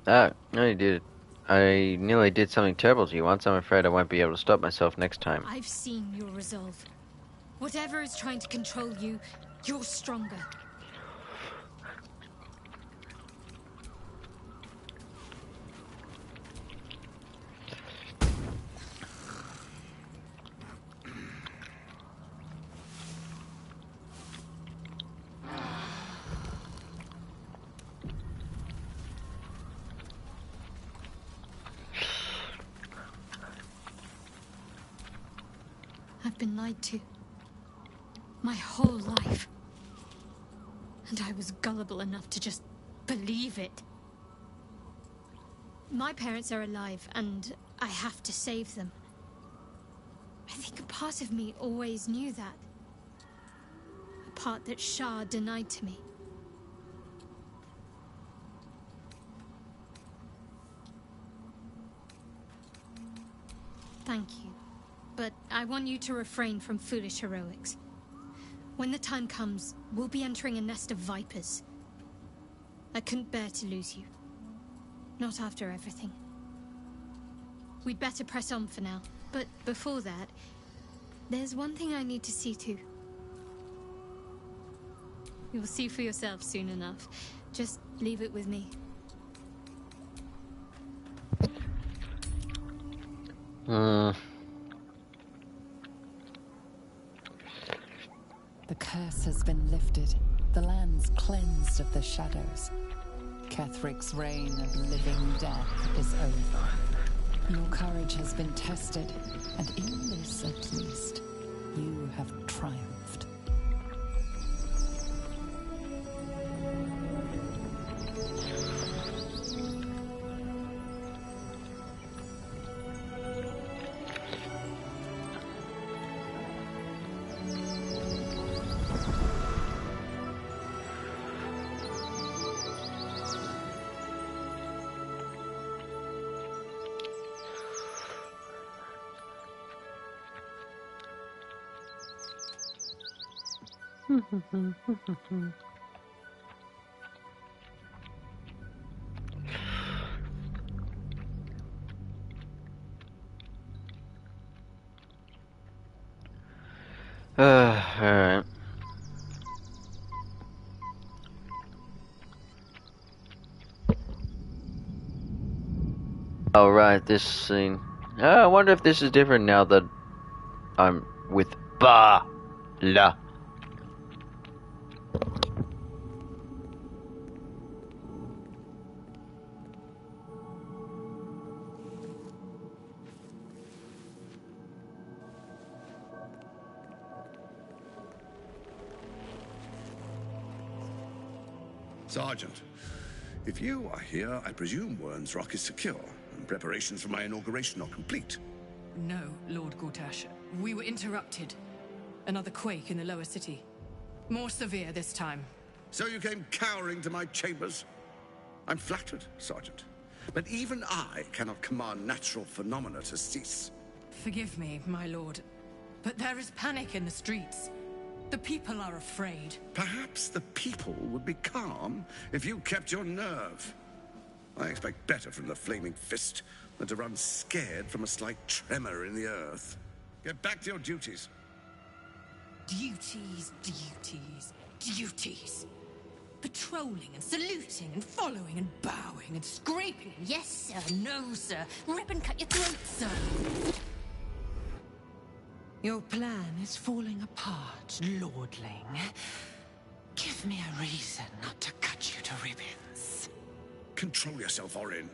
Ah, no, you did. I nearly did something terrible to you once. I'm afraid I won't be able to stop myself next time. I've seen your resolve. Whatever is trying to control you, you're stronger. I've been lied to. My whole life. And I was gullible enough to just believe it. My parents are alive, and I have to save them. I think a part of me always knew that. A part that Shar denied to me. Thank you. But I want you to refrain from foolish heroics. When the time comes, we'll be entering a nest of vipers. I couldn't bear to lose you. Not after everything. We'd better press on for now. But before that, there's one thing I need to see to. You'll see for yourself soon enough. Just leave it with me. The curse has been lifted. The land's cleansed of the shadows. Kethric's reign of living death is over. Your courage has been tested, and in this at least, you have triumphed. Alright. Alright, this scene. I wonder if this is different now that I'm with Baldur. Sergeant, if you are here, I presume Wern's Rock is secure, and preparations for my inauguration are complete. No, Lord Gortash. We were interrupted. Another quake in the lower city. More severe this time. So you came cowering to my chambers? I'm flattered, Sergeant. But even I cannot command natural phenomena to cease. Forgive me, my lord, but there is panic in the streets. The people are afraid. Perhaps the people would be calm if you kept your nerve. I expect better from the Flaming Fist than to run scared from a slight tremor in the earth. Get back to your duties. Duties, duties, duties. Patrolling and saluting and following and bowing and scraping. Yes, sir. No, sir. Rip and cut your throat, sir. Your plan is falling apart, lordling. Give me a reason not to cut you to ribbons. Control yourself, Orin.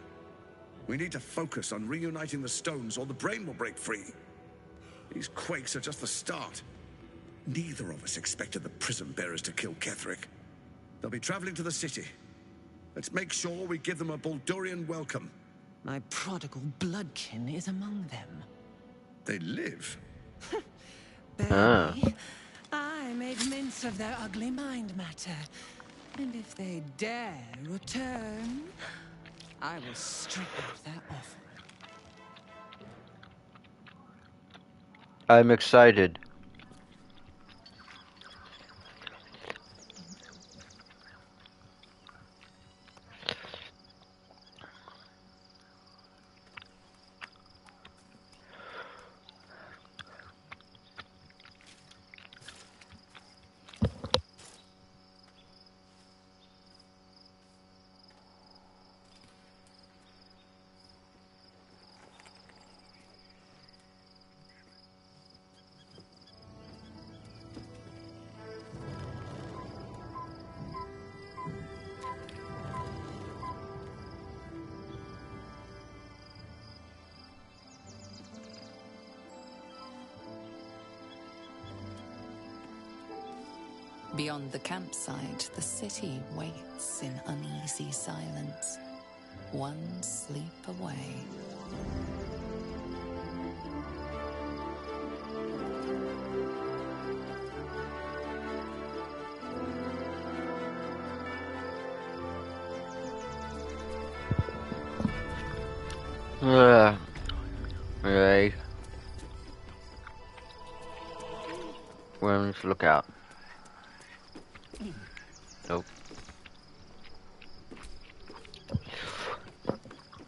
We need to focus on reuniting the stones or the brain will break free. These quakes are just the start. Neither of us expected the prison bearers to kill Ketherick. They'll be traveling to the city. Let's make sure we give them a Baldurian welcome. My prodigal bloodkin is among them. They live? Barely. I made mince of their ugly mind matter. And if they dare return, I will strip out their offering. I'm excited. Beyond the campsite, the city waits in uneasy silence, one sleep away. Right. Worms, look out. Nope.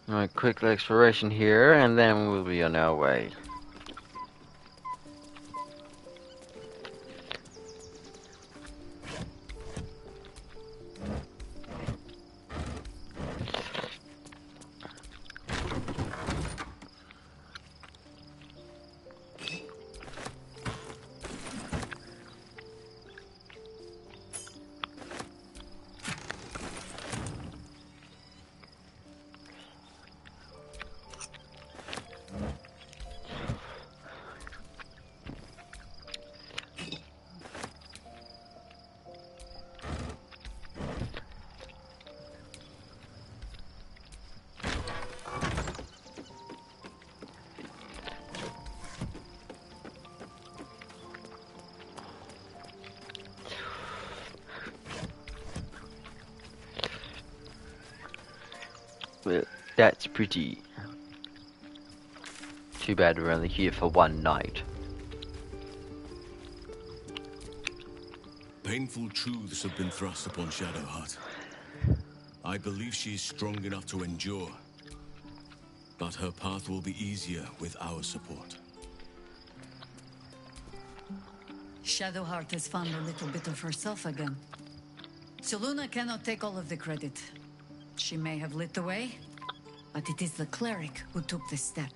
Alright, quick exploration here, and then we'll be on our way. Well, that's pretty. Too bad we're only here for one night. Painful truths have been thrust upon Shadowheart. I believe she is strong enough to endure, but her path will be easier with our support. Shadowheart has found a little bit of herself again. Selûne cannot take all of the credit. She may have lit the way, but it is the cleric who took this step.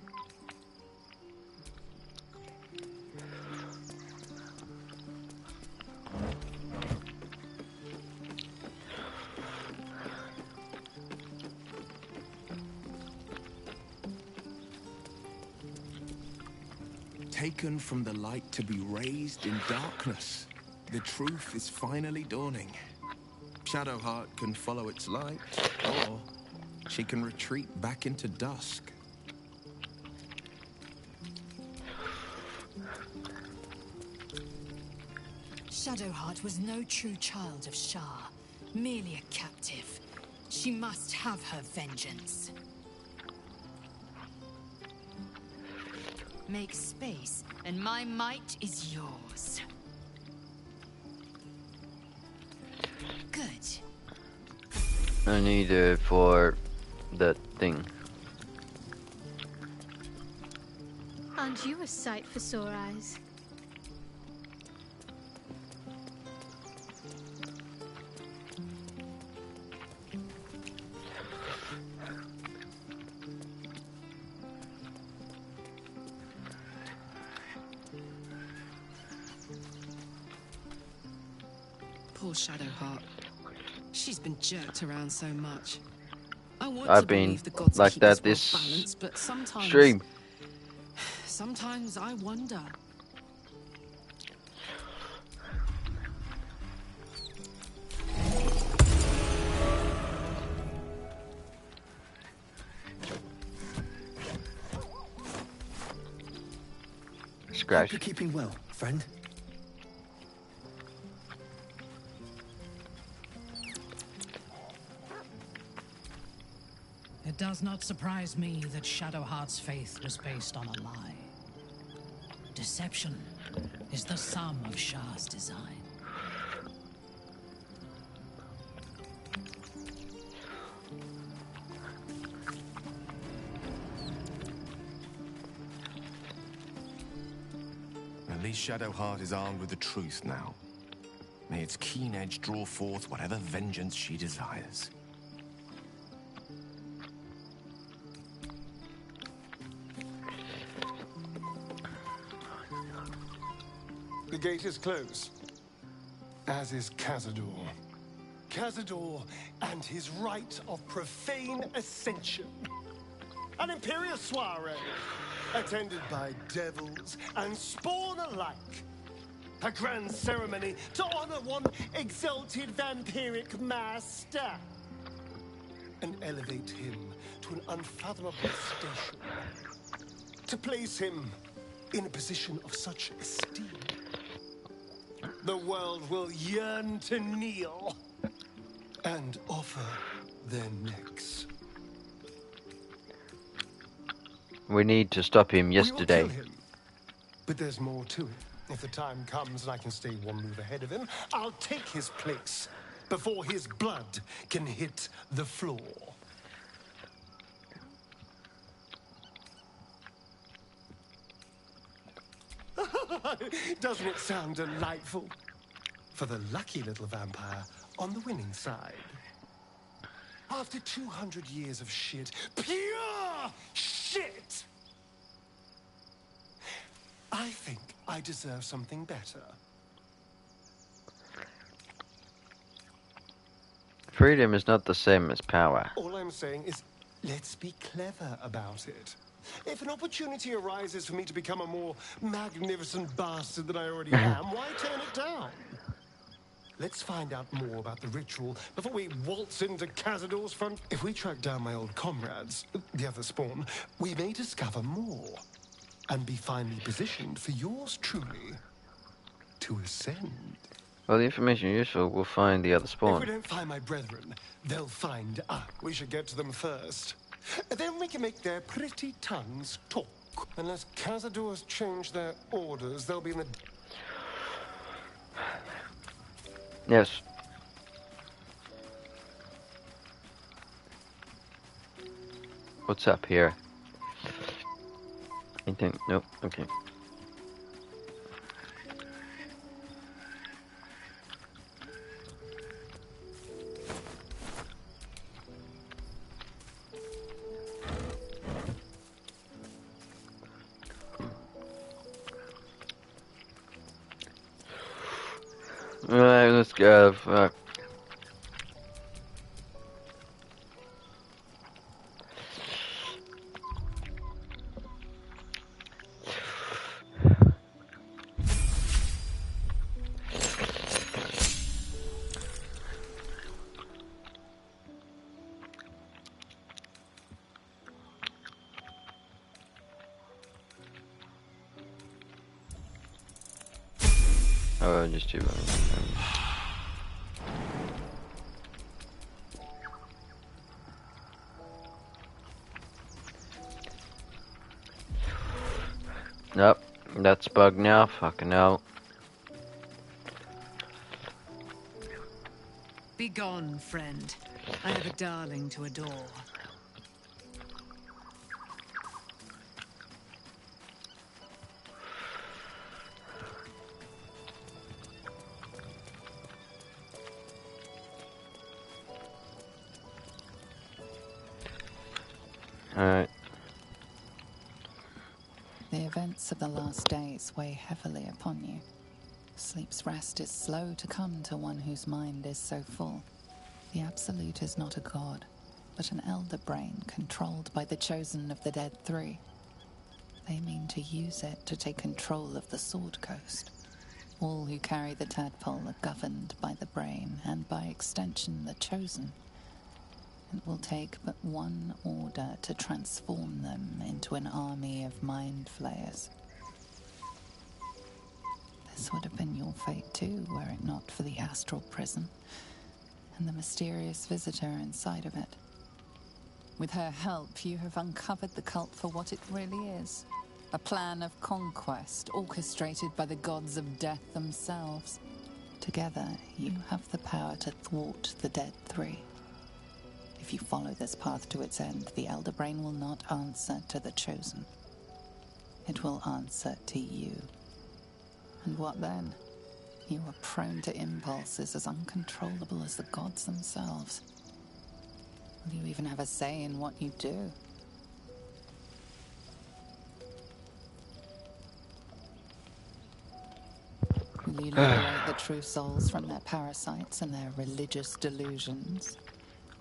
Taken from the light to be raised in darkness. The truth is finally dawning. Shadowheart can follow its light, or she can retreat back into dusk. Shadowheart was no true child of Shah, merely a captive. She must have her vengeance. Make space, and my might is yours. Good. I need it for that thing. Aren't you a sight for sore eyes? Poor Shadowheart. She's been jerked around so much. I want I've to been believe the gods like keep that us this balanced, but sometimes stream. Sometimes I wonder. Scratch. Hope you're keeping well, friend. It does not surprise me that Shadowheart's faith was based on a lie. Deception is the sum of Shah's design. At least Shadowheart is armed with the truth now. May its keen edge draw forth whatever vengeance she desires. The gate is closed, as is Cazador. Cazador and his rite of profane ascension. An imperial soiree, attended by devils and spawn alike. A grand ceremony to honor one exalted vampiric master. And elevate him to an unfathomable station. To place him in a position of such esteem. The world will yearn to kneel and offer their necks. We need to stop him yesterday. We will kill him, but there's more to it. If the time comes and I can stay one move ahead of him, I'll take his place before his blood can hit the floor. Doesn't it sound delightful? For the lucky little vampire on the winning side. After 200 years of shit, pure shit, I think I deserve something better. Freedom is not the same as power. All I'm saying is, let's be clever about it. If an opportunity arises for me to become a more magnificent bastard than I already am, why turn it down? Let's find out more about the ritual before we waltz into Cazador's front. If we track down my old comrades, the other spawn, we may discover more and be finally positioned for yours truly to ascend. Well, the information useful will find the other If spawn. we don't find my brethren, they'll find us. We should get to them first. Then we can make their pretty tongues talk. Unless Cazador's change their orders, they'll be in the... Yes. What's up here? Anything? Nope. Okay. Alright, let's go. Fuck. Oh, just too bad. Nope, that's bugged now. Fucking hell. Be gone, friend. I have a darling to adore. Alright. The events of the last days weigh heavily upon you. Sleep's rest is slow to come to one whose mind is so full. The Absolute is not a god, but an elder brain controlled by the chosen of the Dead Three. They mean to use it to take control of the Sword Coast. All who carry the tadpole are governed by the brain, and by extension the chosen. It will take but one order to transform them into an army of mind flayers. This would have been your fate too, were it not for the astral prison and the mysterious visitor inside of it. With her help, you have uncovered the cult for what it really is. A plan of conquest orchestrated by the gods of death themselves. Together, you have the power to thwart the Dead Three. If you follow this path to its end, the Elder Brain will not answer to the Chosen. It will answer to you. And what then? You are prone to impulses as uncontrollable as the gods themselves. Will you even have a say in what you do? Will you liberate the true souls from their parasites and their religious delusions?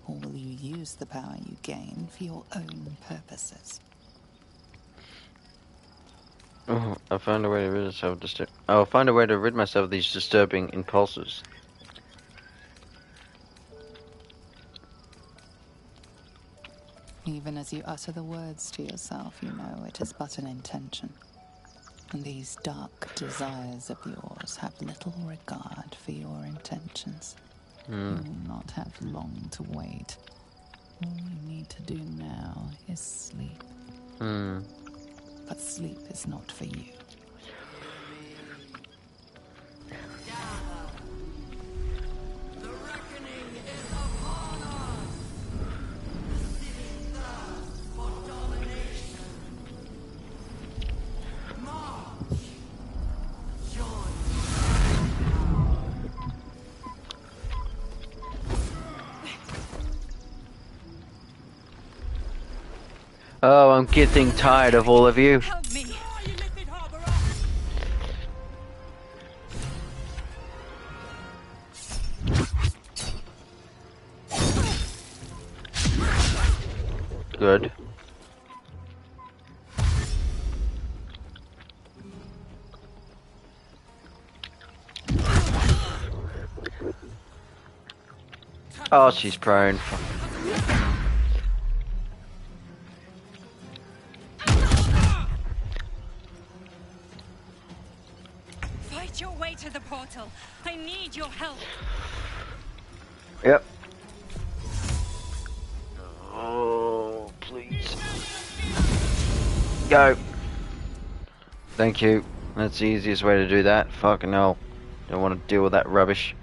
Or will you use the power you gain for your own purposes? Oh, I found a way to rid myself of I'll find a way to rid myself of these disturbing impulses. Even as you utter the words to yourself, you know it is but an intention. And these dark desires of yours have little regard for your intentions. You will not have long to wait. All you need to do now is sleep. But sleep is not for you. Oh, I'm getting tired of all of you. Help me. Good. Oh, she's prone. Fight your way to the portal. I need your help. Yep. Oh, please. Go. Thank you. That's the easiest way to do that. Fucking hell. Don't want to deal with that rubbish.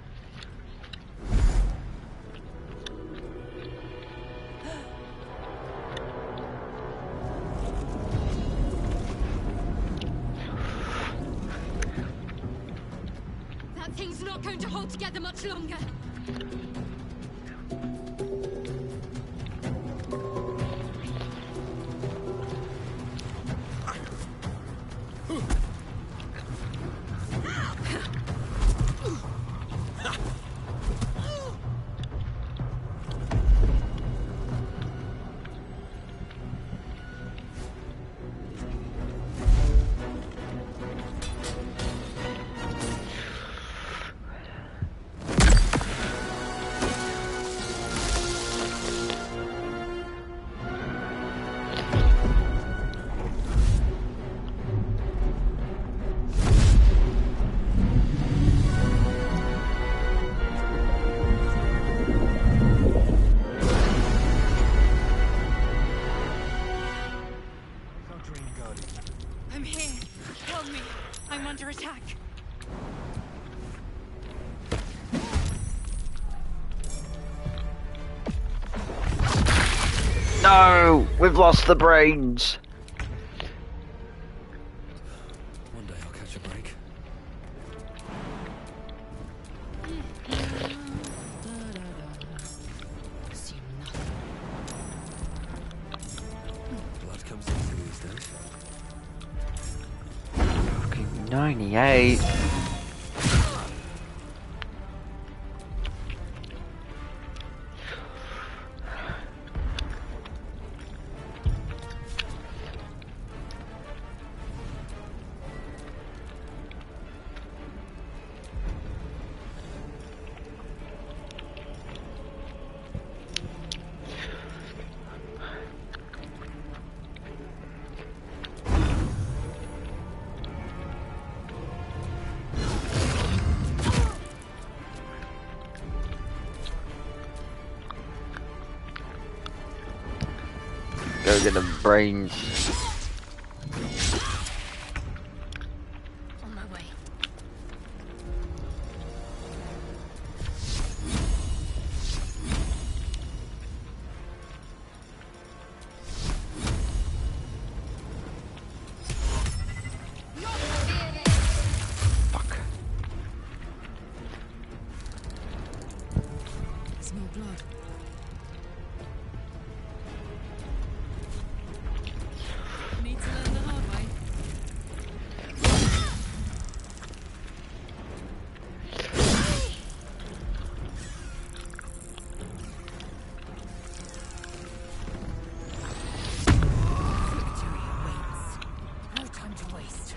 That thing's not going to hold together much longer. I'm under attack. No! We've lost the brains! One day I'll catch a break. Blood comes easy these days. Fucking 98. Go get them brains. On my way. Fuck. Smell blood. Need to learn the hard way. Victory awaits. No time to waste.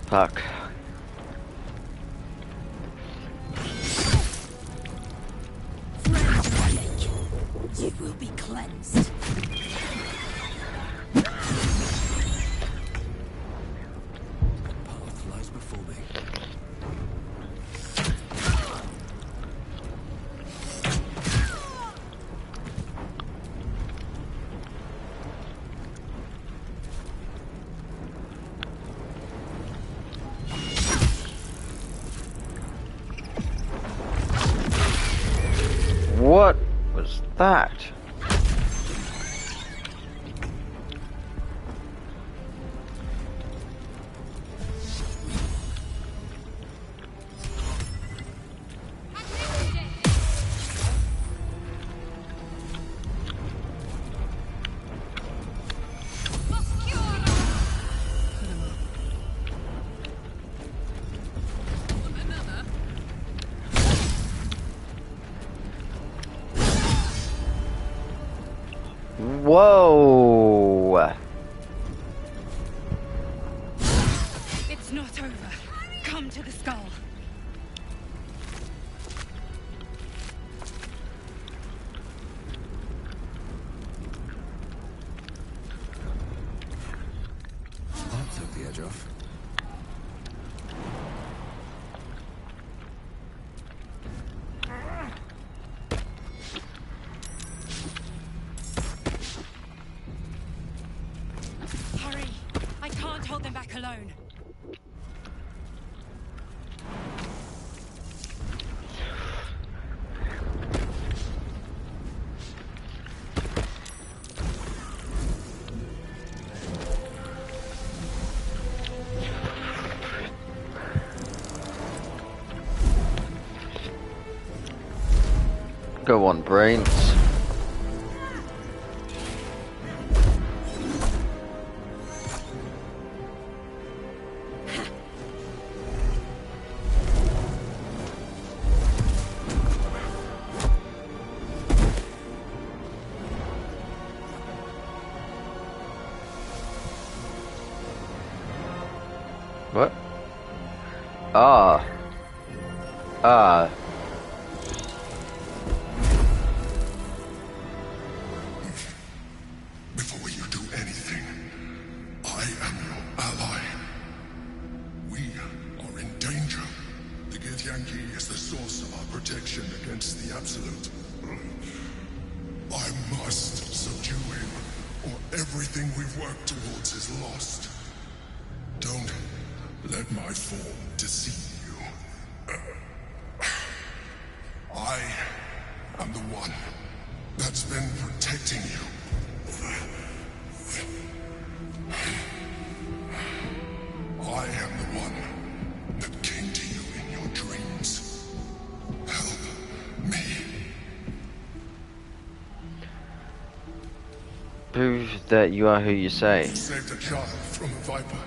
Fuck. You will be cleansed. Path lies before me. What was that? Whoa! It's not over. Come to the skull. That took the edge off. Hurry! I can't hold them back alone. Go on, brains. What? Ah. Ah. protection against the Absolute. I must subdue him, or everything we've worked towards is lost. Don't let my form deceive you. I am the one that's been protecting you. I am the one that came to you in your dreams. Help me. Prove that you are who you say. You saved a child from a viper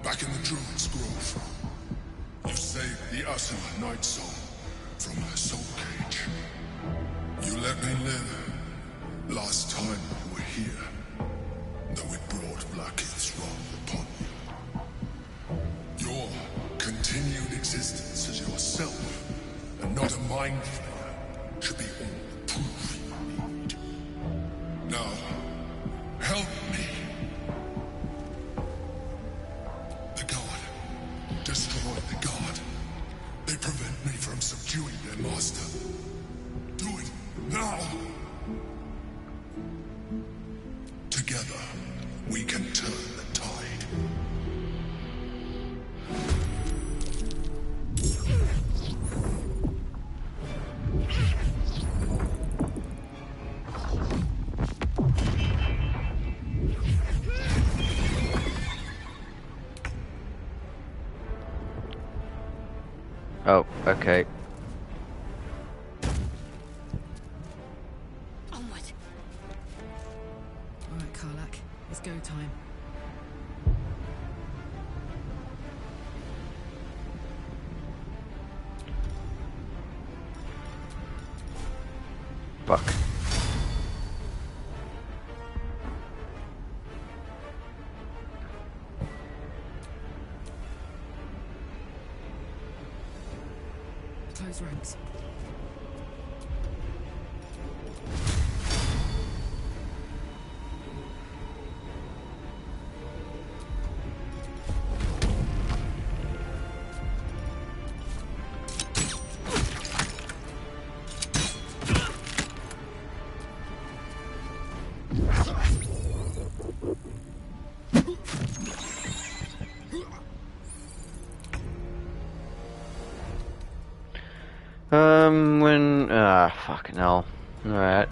back in the Druid's Grove. You saved the Ursula Night Soul from her soul cage. You let me live last time you were here, though it brought Blackheath's wrath upon you. Your continued existence as yourself, and not a mind flayer, should be all proof you need. Now, help me. The guard. Destroy the guard. They prevent me from subduing their master. Do it now. Together, we can turn the tide. Oh, okay. Onward. All right, Karlak. It's go time. Fuck. Close ranks. Fucking hell. Alright.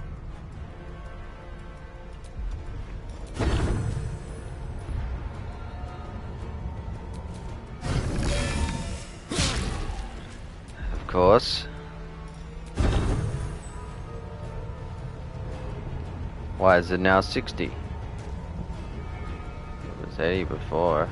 Of course. Why is it now 60? It was 80 before.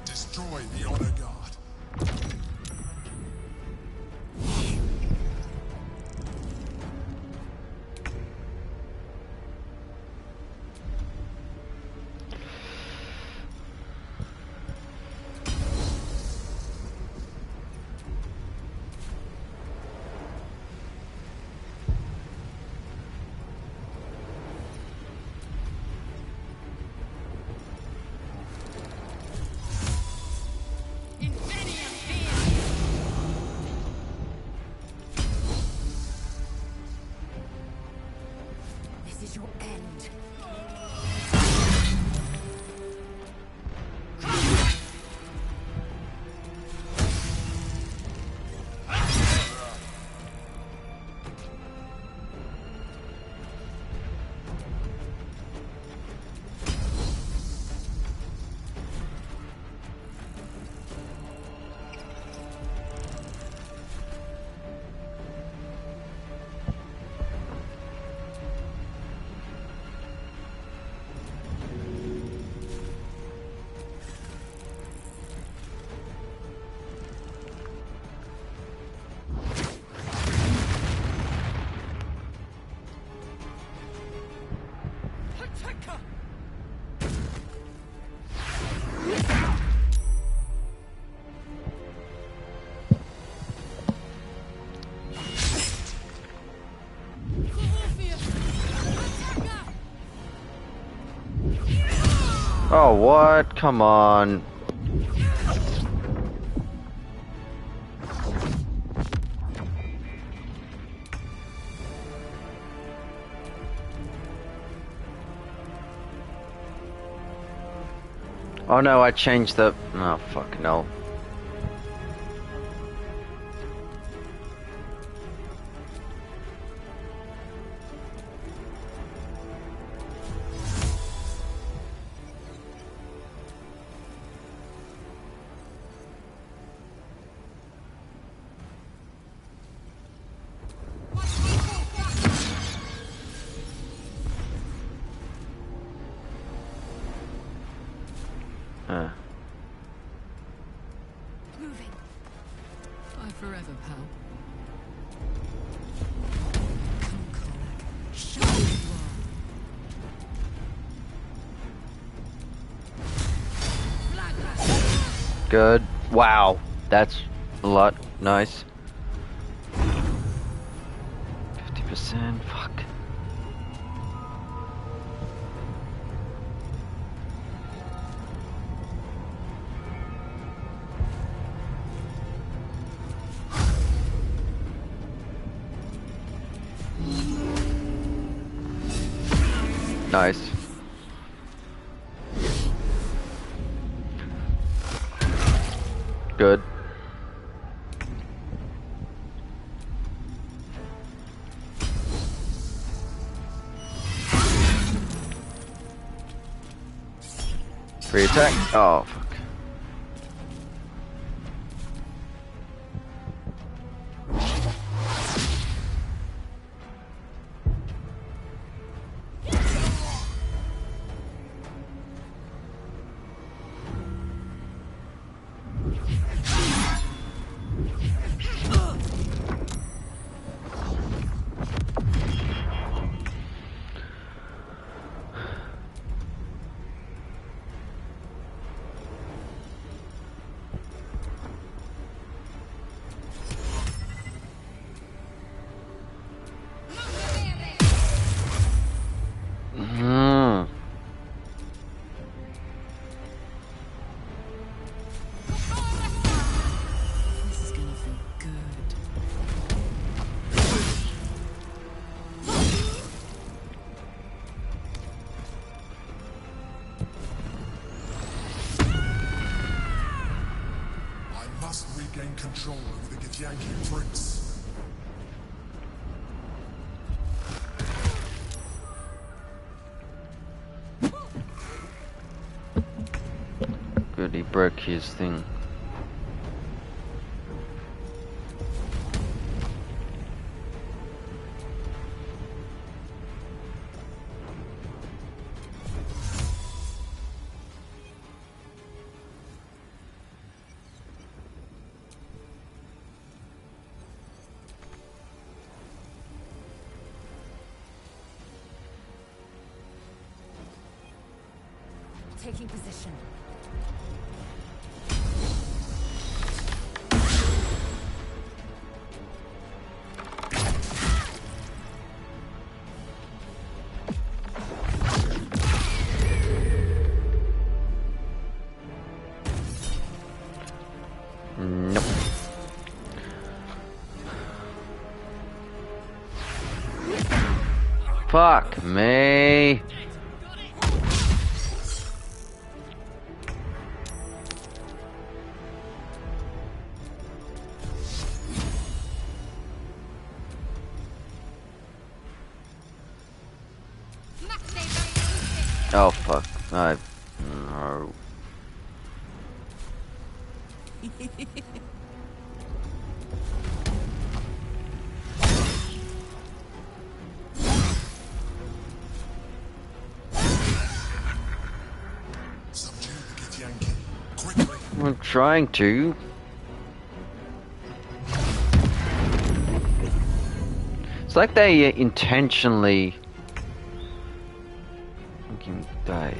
Destroy the Honor Guard. Oh, what? Come on. Oh no, I changed the... Oh, fuck no. Moving. Bye forever, pal. Show me you are. Good. Wow. That's a lot. Nice. 50%. Fuck. Nice. Good. Free attack. Oh, fuck. This is gonna feel good. I must regain control over the Githyanki prince. Good, he broke his thing. Taking position. Nope. Fuck me. Oh fuck. No. Subdue the Githyanki. Quickly. I'm trying to. It's like they intentionally fucking die.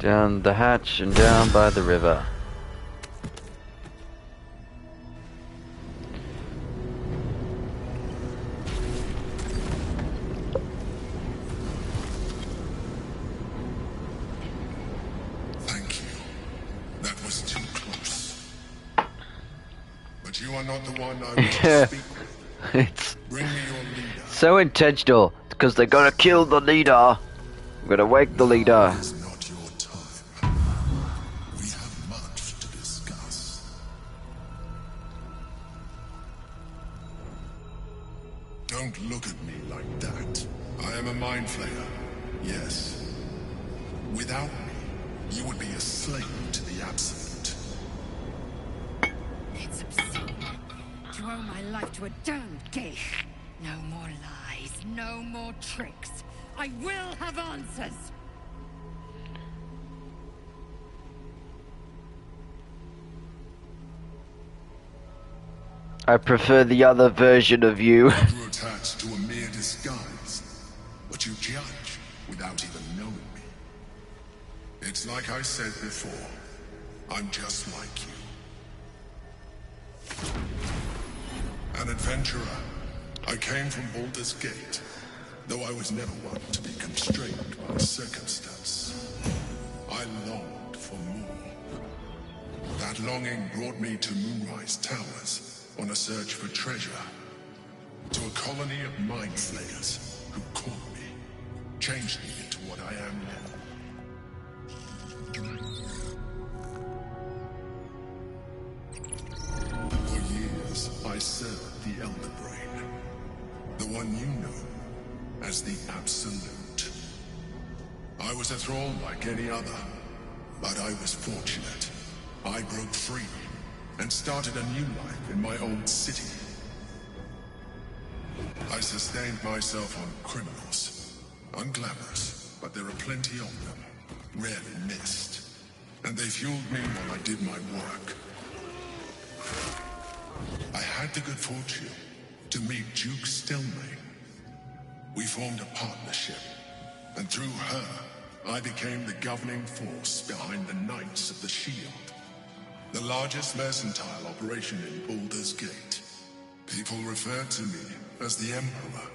Down the hatch and down by the river. Thank you. That was too close. But you are not the one I want to speak with. It's Bring me your leader. so intentional because they gotta kill the leader. We gotta wake the leader. It's not your time. We have much to discuss. Don't look at me like that. I am a mind flayer. Yes. Without me, you would be a slave to the Absolute. It's obscene to owe my life to a damned gate. No more lies, no more tricks. I will have answers. I prefer the other version of you. You're attached to a mere disguise, but you judge without even knowing me. It's like I said before, I'm just like you. An adventurer. I came from Baldur's Gate, though I was never one to be constrained by circumstance. I longed for more. That longing brought me to Moonrise Towers on a search for treasure. To a colony of mind flayers who caught me, changed me into what I am now. For years, I served the Elder Brain, the one you know as the Absolute. I was a thrall like any other, but I was fortunate. I broke free and started a new life in my old city. I sustained myself on criminals. Unglamorous, but there are plenty of them. Rarely missed. And they fueled me while I did my work. I had the good fortune to meet Duke Stelmane. We formed a partnership, and through her, I became the governing force behind the Knights of the Shield. The largest mercantile operation in Baldur's Gate. People referred to me as the Emperor.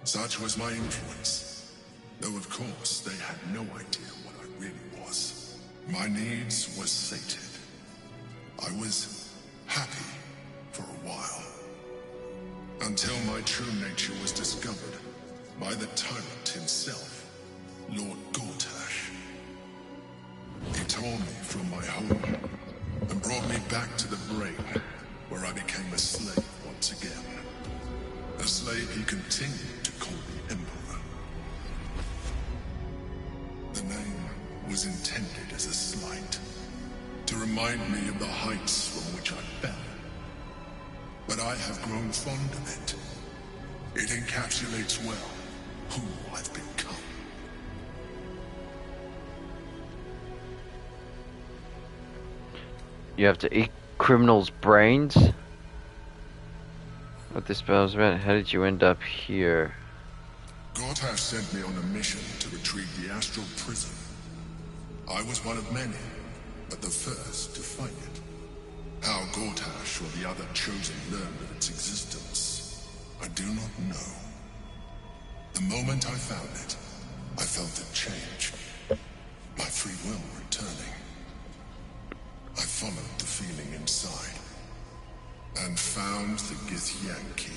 Such was my influence. Though of course they had no idea what I really was. My needs were sated. I was happy for a while. Until my true nature was discovered by the tyrant himself, Lord Gortash. He tore me from my home and brought me back to the Brain, where I became a slave once again. A slave he continued to call the Emperor. The name was intended as a slight, to remind me of the heights from which I fell. But I have grown fond of it. It encapsulates well who I've become. You have to eat criminals' brains? What this spell's about? How did you end up here? Gortash sent me on a mission to retrieve the Astral Prison. I was one of many, but the first to find it. How Gortash or the other Chosen learned of its existence, I do not know. The moment I found it, I felt it change. My free will returning. I followed the feeling inside, and found the Githyanki.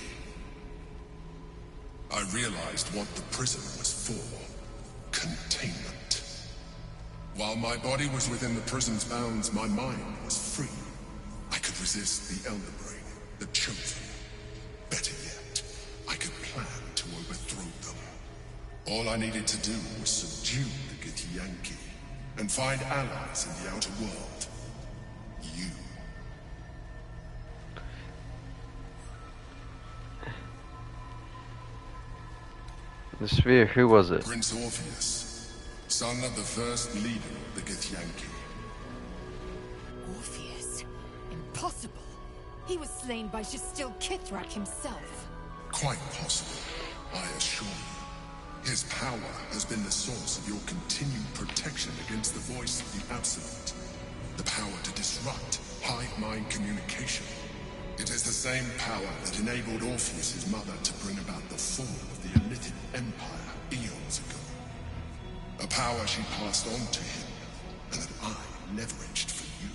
I realized what the prison was for. Containment. While my body was within the prison's bounds, my mind was free. I could resist the Elder Brain, the Chosen. Better yet, I could plan to overthrow them. All I needed to do was subdue the Githyanki, and find allies in the outer world. You. The sphere, who was it? Prince Orpheus, son of the first leader of the Githyanki. Orpheus? Impossible. He was slain by Justil Kithrak himself. Quite possible, I assure you. His power has been the source of your continued protection against the voice of the Absolute. The power to disrupt hive mind communication. It is the same power that enabled Orpheus's mother to bring about the fall of the Elitid Empire eons ago. A power she passed on to him, and that I leveraged for you.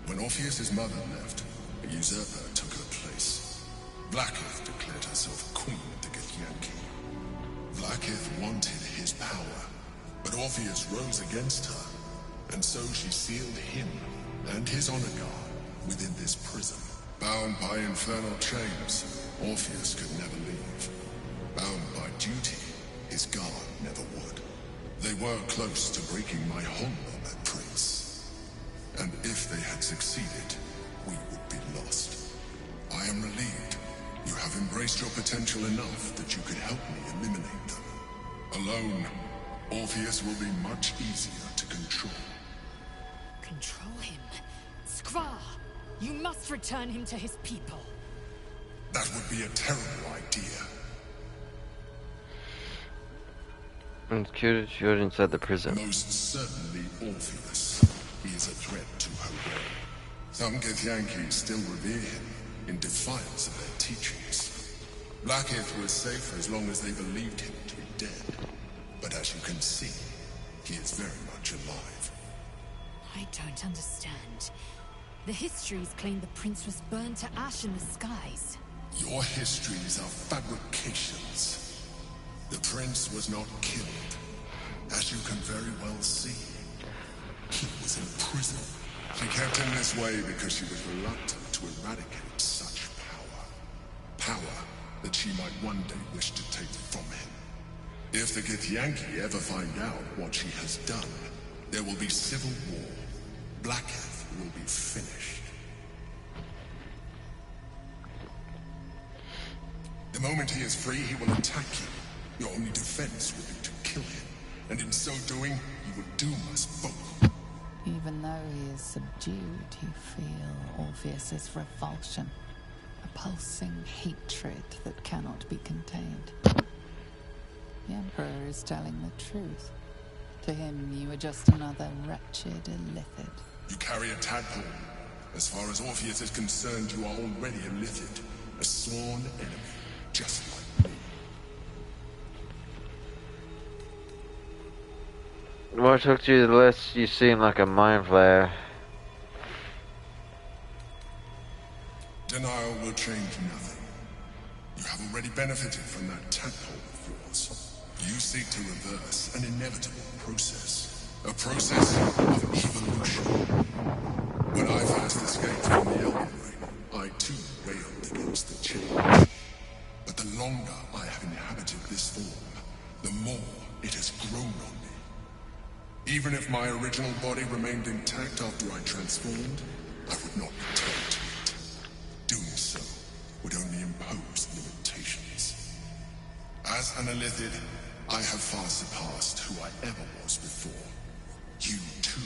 When Orpheus's mother left, a usurper took her place. Blackith declared herself queen of the Githyanki. Blackith wanted his power, but Orpheus rose against her, and so she sealed him and his honor guard within this prison. Bound by infernal chains, Orpheus could never leave. Bound by duty, his guard never would. They were close to breaking my hold on that prince. And if they had succeeded, we would be lost. I am relieved. You have embraced your potential enough that you could help me eliminate them. Alone, Orpheus will be much easier to control. Control him? Skra! You must return him to his people. That would be a terrible idea. Executed you're inside the prison. Most certainly Orpheus. He is a threat to her realm. Some Githyanki still revere him in defiance of their teachings. Blackith was safe as long as they believed him to be dead. But as you can see, he is very much alive. I don't understand. The histories claim the prince was burned to ash in the skies. Your histories are fabrications. The prince was not killed. As you can very well see, he was in prison. She kept him this way because she was reluctant to eradicate such power. Power that she might one day wish to take from him. If the Githyanki ever find out what she has done, there will be civil war. Blackith will be finished. The moment he is free, he will attack you. Your only defense will be to kill him. And in so doing, you will doom us both. Even though he is subdued, you feel Orpheus's revulsion. A pulsing hatred that cannot be contained. The Emperor is telling the truth. To him, you are just another wretched illithid. You carry a tadpole. As far as Orpheus is concerned, you are already a illithid. A sworn enemy, just like me. The more I talk to you, the less you seem like a mind flayer. Denial will change nothing. You have already benefited from that tadpole of yours. You seek to reverse an inevitable process. A process of evolution. When I first escaped from the Elden Ring, I too railed against the change. But the longer I have inhabited this form, the more it has grown on me. Even if my original body remained intact after I transformed, I would not return to it. Doing so would only impose limitations. As an illithid, I have far surpassed who I ever was before. You, too,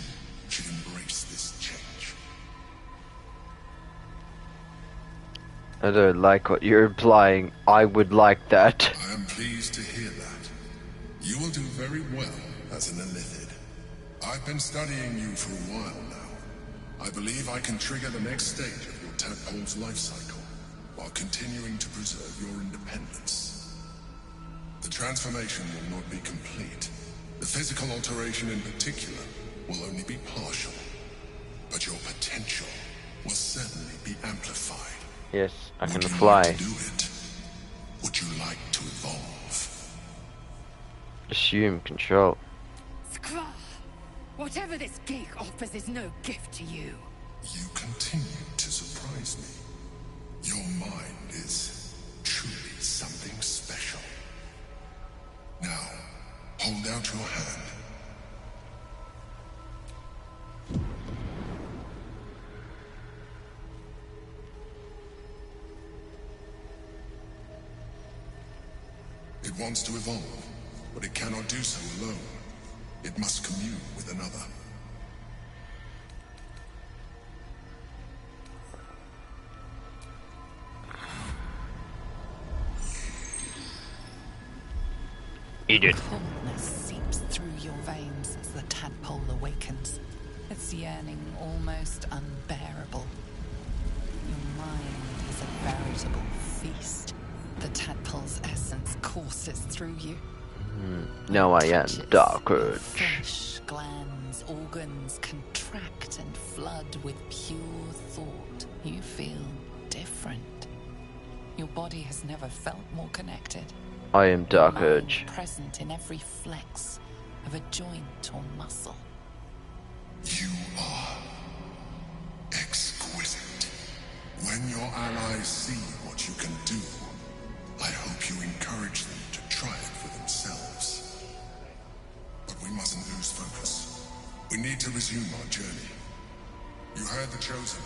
should embrace this change. I don't like what you're implying. I would like that. I am pleased to hear that. You will do very well as an illithid. I've been studying you for a while now. I believe I can trigger the next stage of your tadpole's life cycle, while continuing to preserve your independence. The transformation will not be complete. The physical alteration in particular will only be partial. But your potential will certainly be amplified. Yes, I can Would you fly. like to do it? Would you like to evolve? Assume control. Skra! Whatever this gig offers is no gift to you. You continue to surprise me. Your mind is truly something special. Now, hold out your hand. It wants to evolve, but it cannot do so alone. It must commune with another. Eat it. Coldness seeps through your veins as the tadpole awakens, its yearning almost unbearable. Your mind is a veritable feast. The tadpole's essence courses through you. Now I am Dark Urge. Flesh, glands, organs contract and flood with pure thought. You feel different. Your body has never felt more connected. I am Dark Mind Urge. present in every flex of a joint or muscle. You are exquisite. When your allies see what you can do, I hope you encourage them to try it for themselves. But we mustn't lose focus. We need to resume our journey. You heard the Chosen.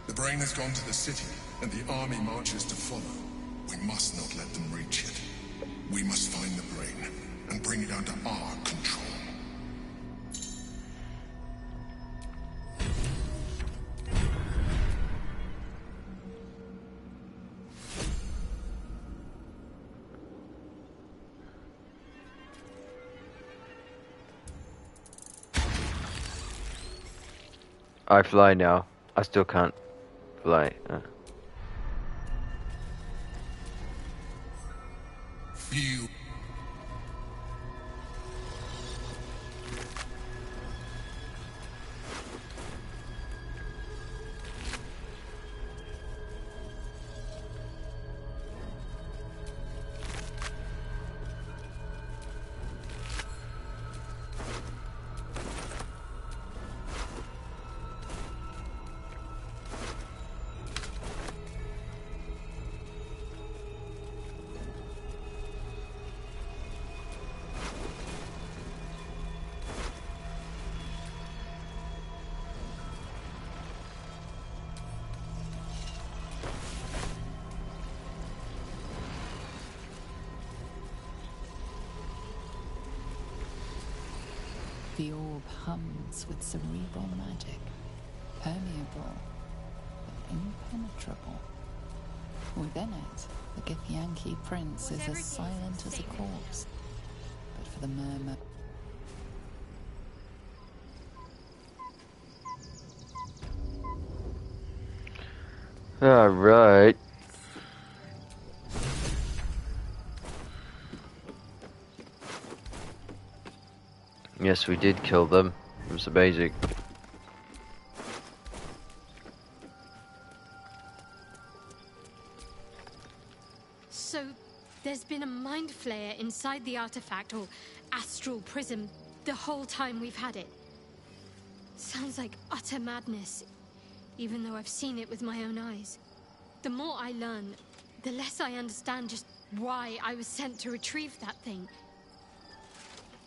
The brain has gone to the city, and the army marches to follow. We must not let them reach it. We must find the brain and bring it under our control. I fly now. I still can't fly. Feel. The orb hums with cerebral magic, permeable but impenetrable. Within it, the Githyanki prince is as silent as a corpse, but for the murmur. Alright. Yes, we did kill them. It was amazing. So, there's been a mind flayer inside the artifact, or astral prism, the whole time we've had it. Sounds like utter madness, even though I've seen it with my own eyes. The more I learn, the less I understand just why I was sent to retrieve that thing.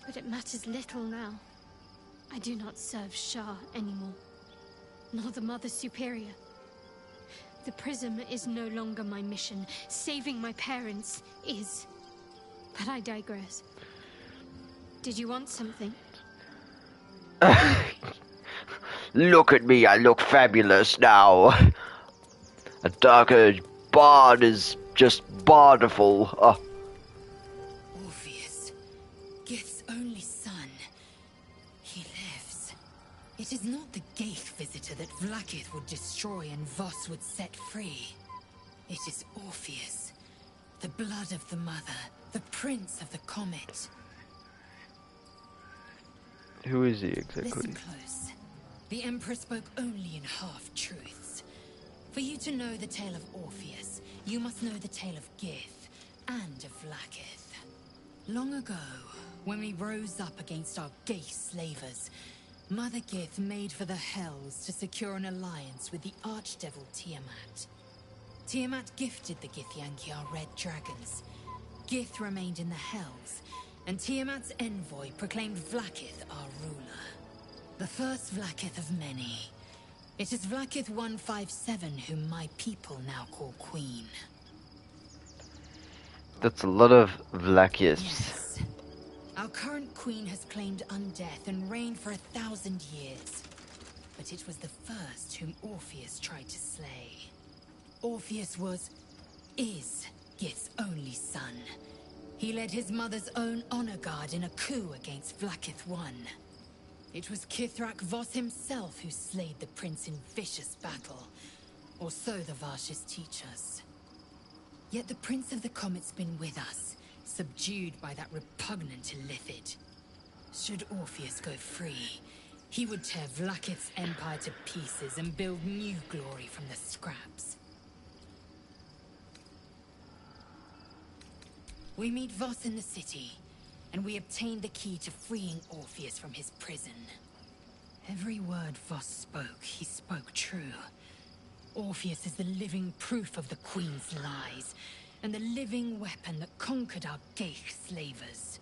But it matters little now. I do not serve Shah anymore, nor the Mother Superior. The prism is no longer my mission. Saving my parents is. But I digress. Did you want something? Look at me, I look fabulous now. A Dark Urge bard is just bardiful. Oh. Orpheus, Gith's only son. He lives. It is not the Gaith visitor that Vlaakith would destroy and Voss would set free. It is Orpheus, the blood of the mother, the prince of the comet. Who is he exactly? Listen close. The Emperor spoke only in half-truths. For you to know the tale of Orpheus, you must know the tale of Gith and of Vlaakith. Long ago, when we rose up against our Gaith slavers, Mother Gith made for the Hells to secure an alliance with the archdevil Tiamat. Tiamat gifted the Githyanki our red dragons. Gith remained in the Hells, and Tiamat's envoy proclaimed Vlaakith our ruler. The first Vlaakith of many. It is Vlaakith 157 whom my people now call Queen. That's a lot of Vlaakiths. Yes. Our current queen has claimed undeath and reigned for 1,000 years. But it was the first whom Orpheus tried to slay. Orpheus is Gith's only son. He led his mother's own honor guard in a coup against Vlaakith I. It was Kithrak Voss himself who slayed the prince in vicious battle, or so the Varshes teach us. Yet the Prince of the Comet's been with us, subdued by that repugnant Illithid. Should Orpheus go free, he would tear Vlaakith's empire to pieces and build new glory from the scraps. We meet Voss in the city, and we obtain the key to freeing Orpheus from his prison. Every word Voss spoke, he spoke true. Orpheus is the living proof of the Queen's lies, and the living weapon that conquered our Geich slavers.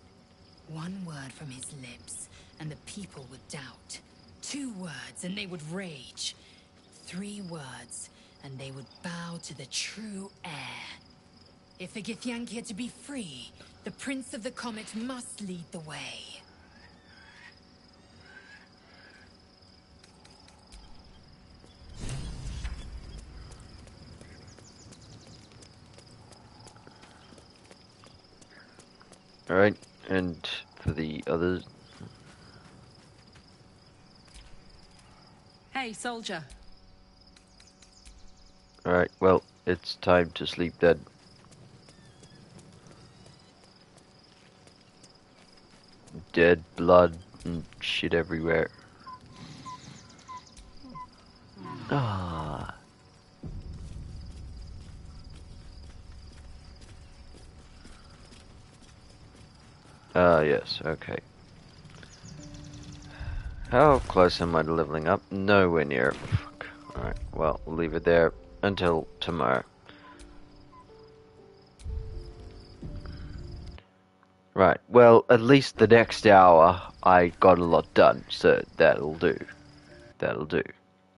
One word from his lips, and the people would doubt. 2 words, and they would rage. 3 words, and they would bow to the true heir. If the Githyanki are to be free, the Prince of the Comet must lead the way. Alright, and for the others... Hey, soldier. Alright, well, it's time to sleep then. Dead blood and shit everywhere. Ah. Yes, okay. How close am I to leveling up? Nowhere near. Fuck. Alright, well, we'll leave it there until tomorrow. Right, well, at least the next hour I got a lot done, so that'll do. That'll do.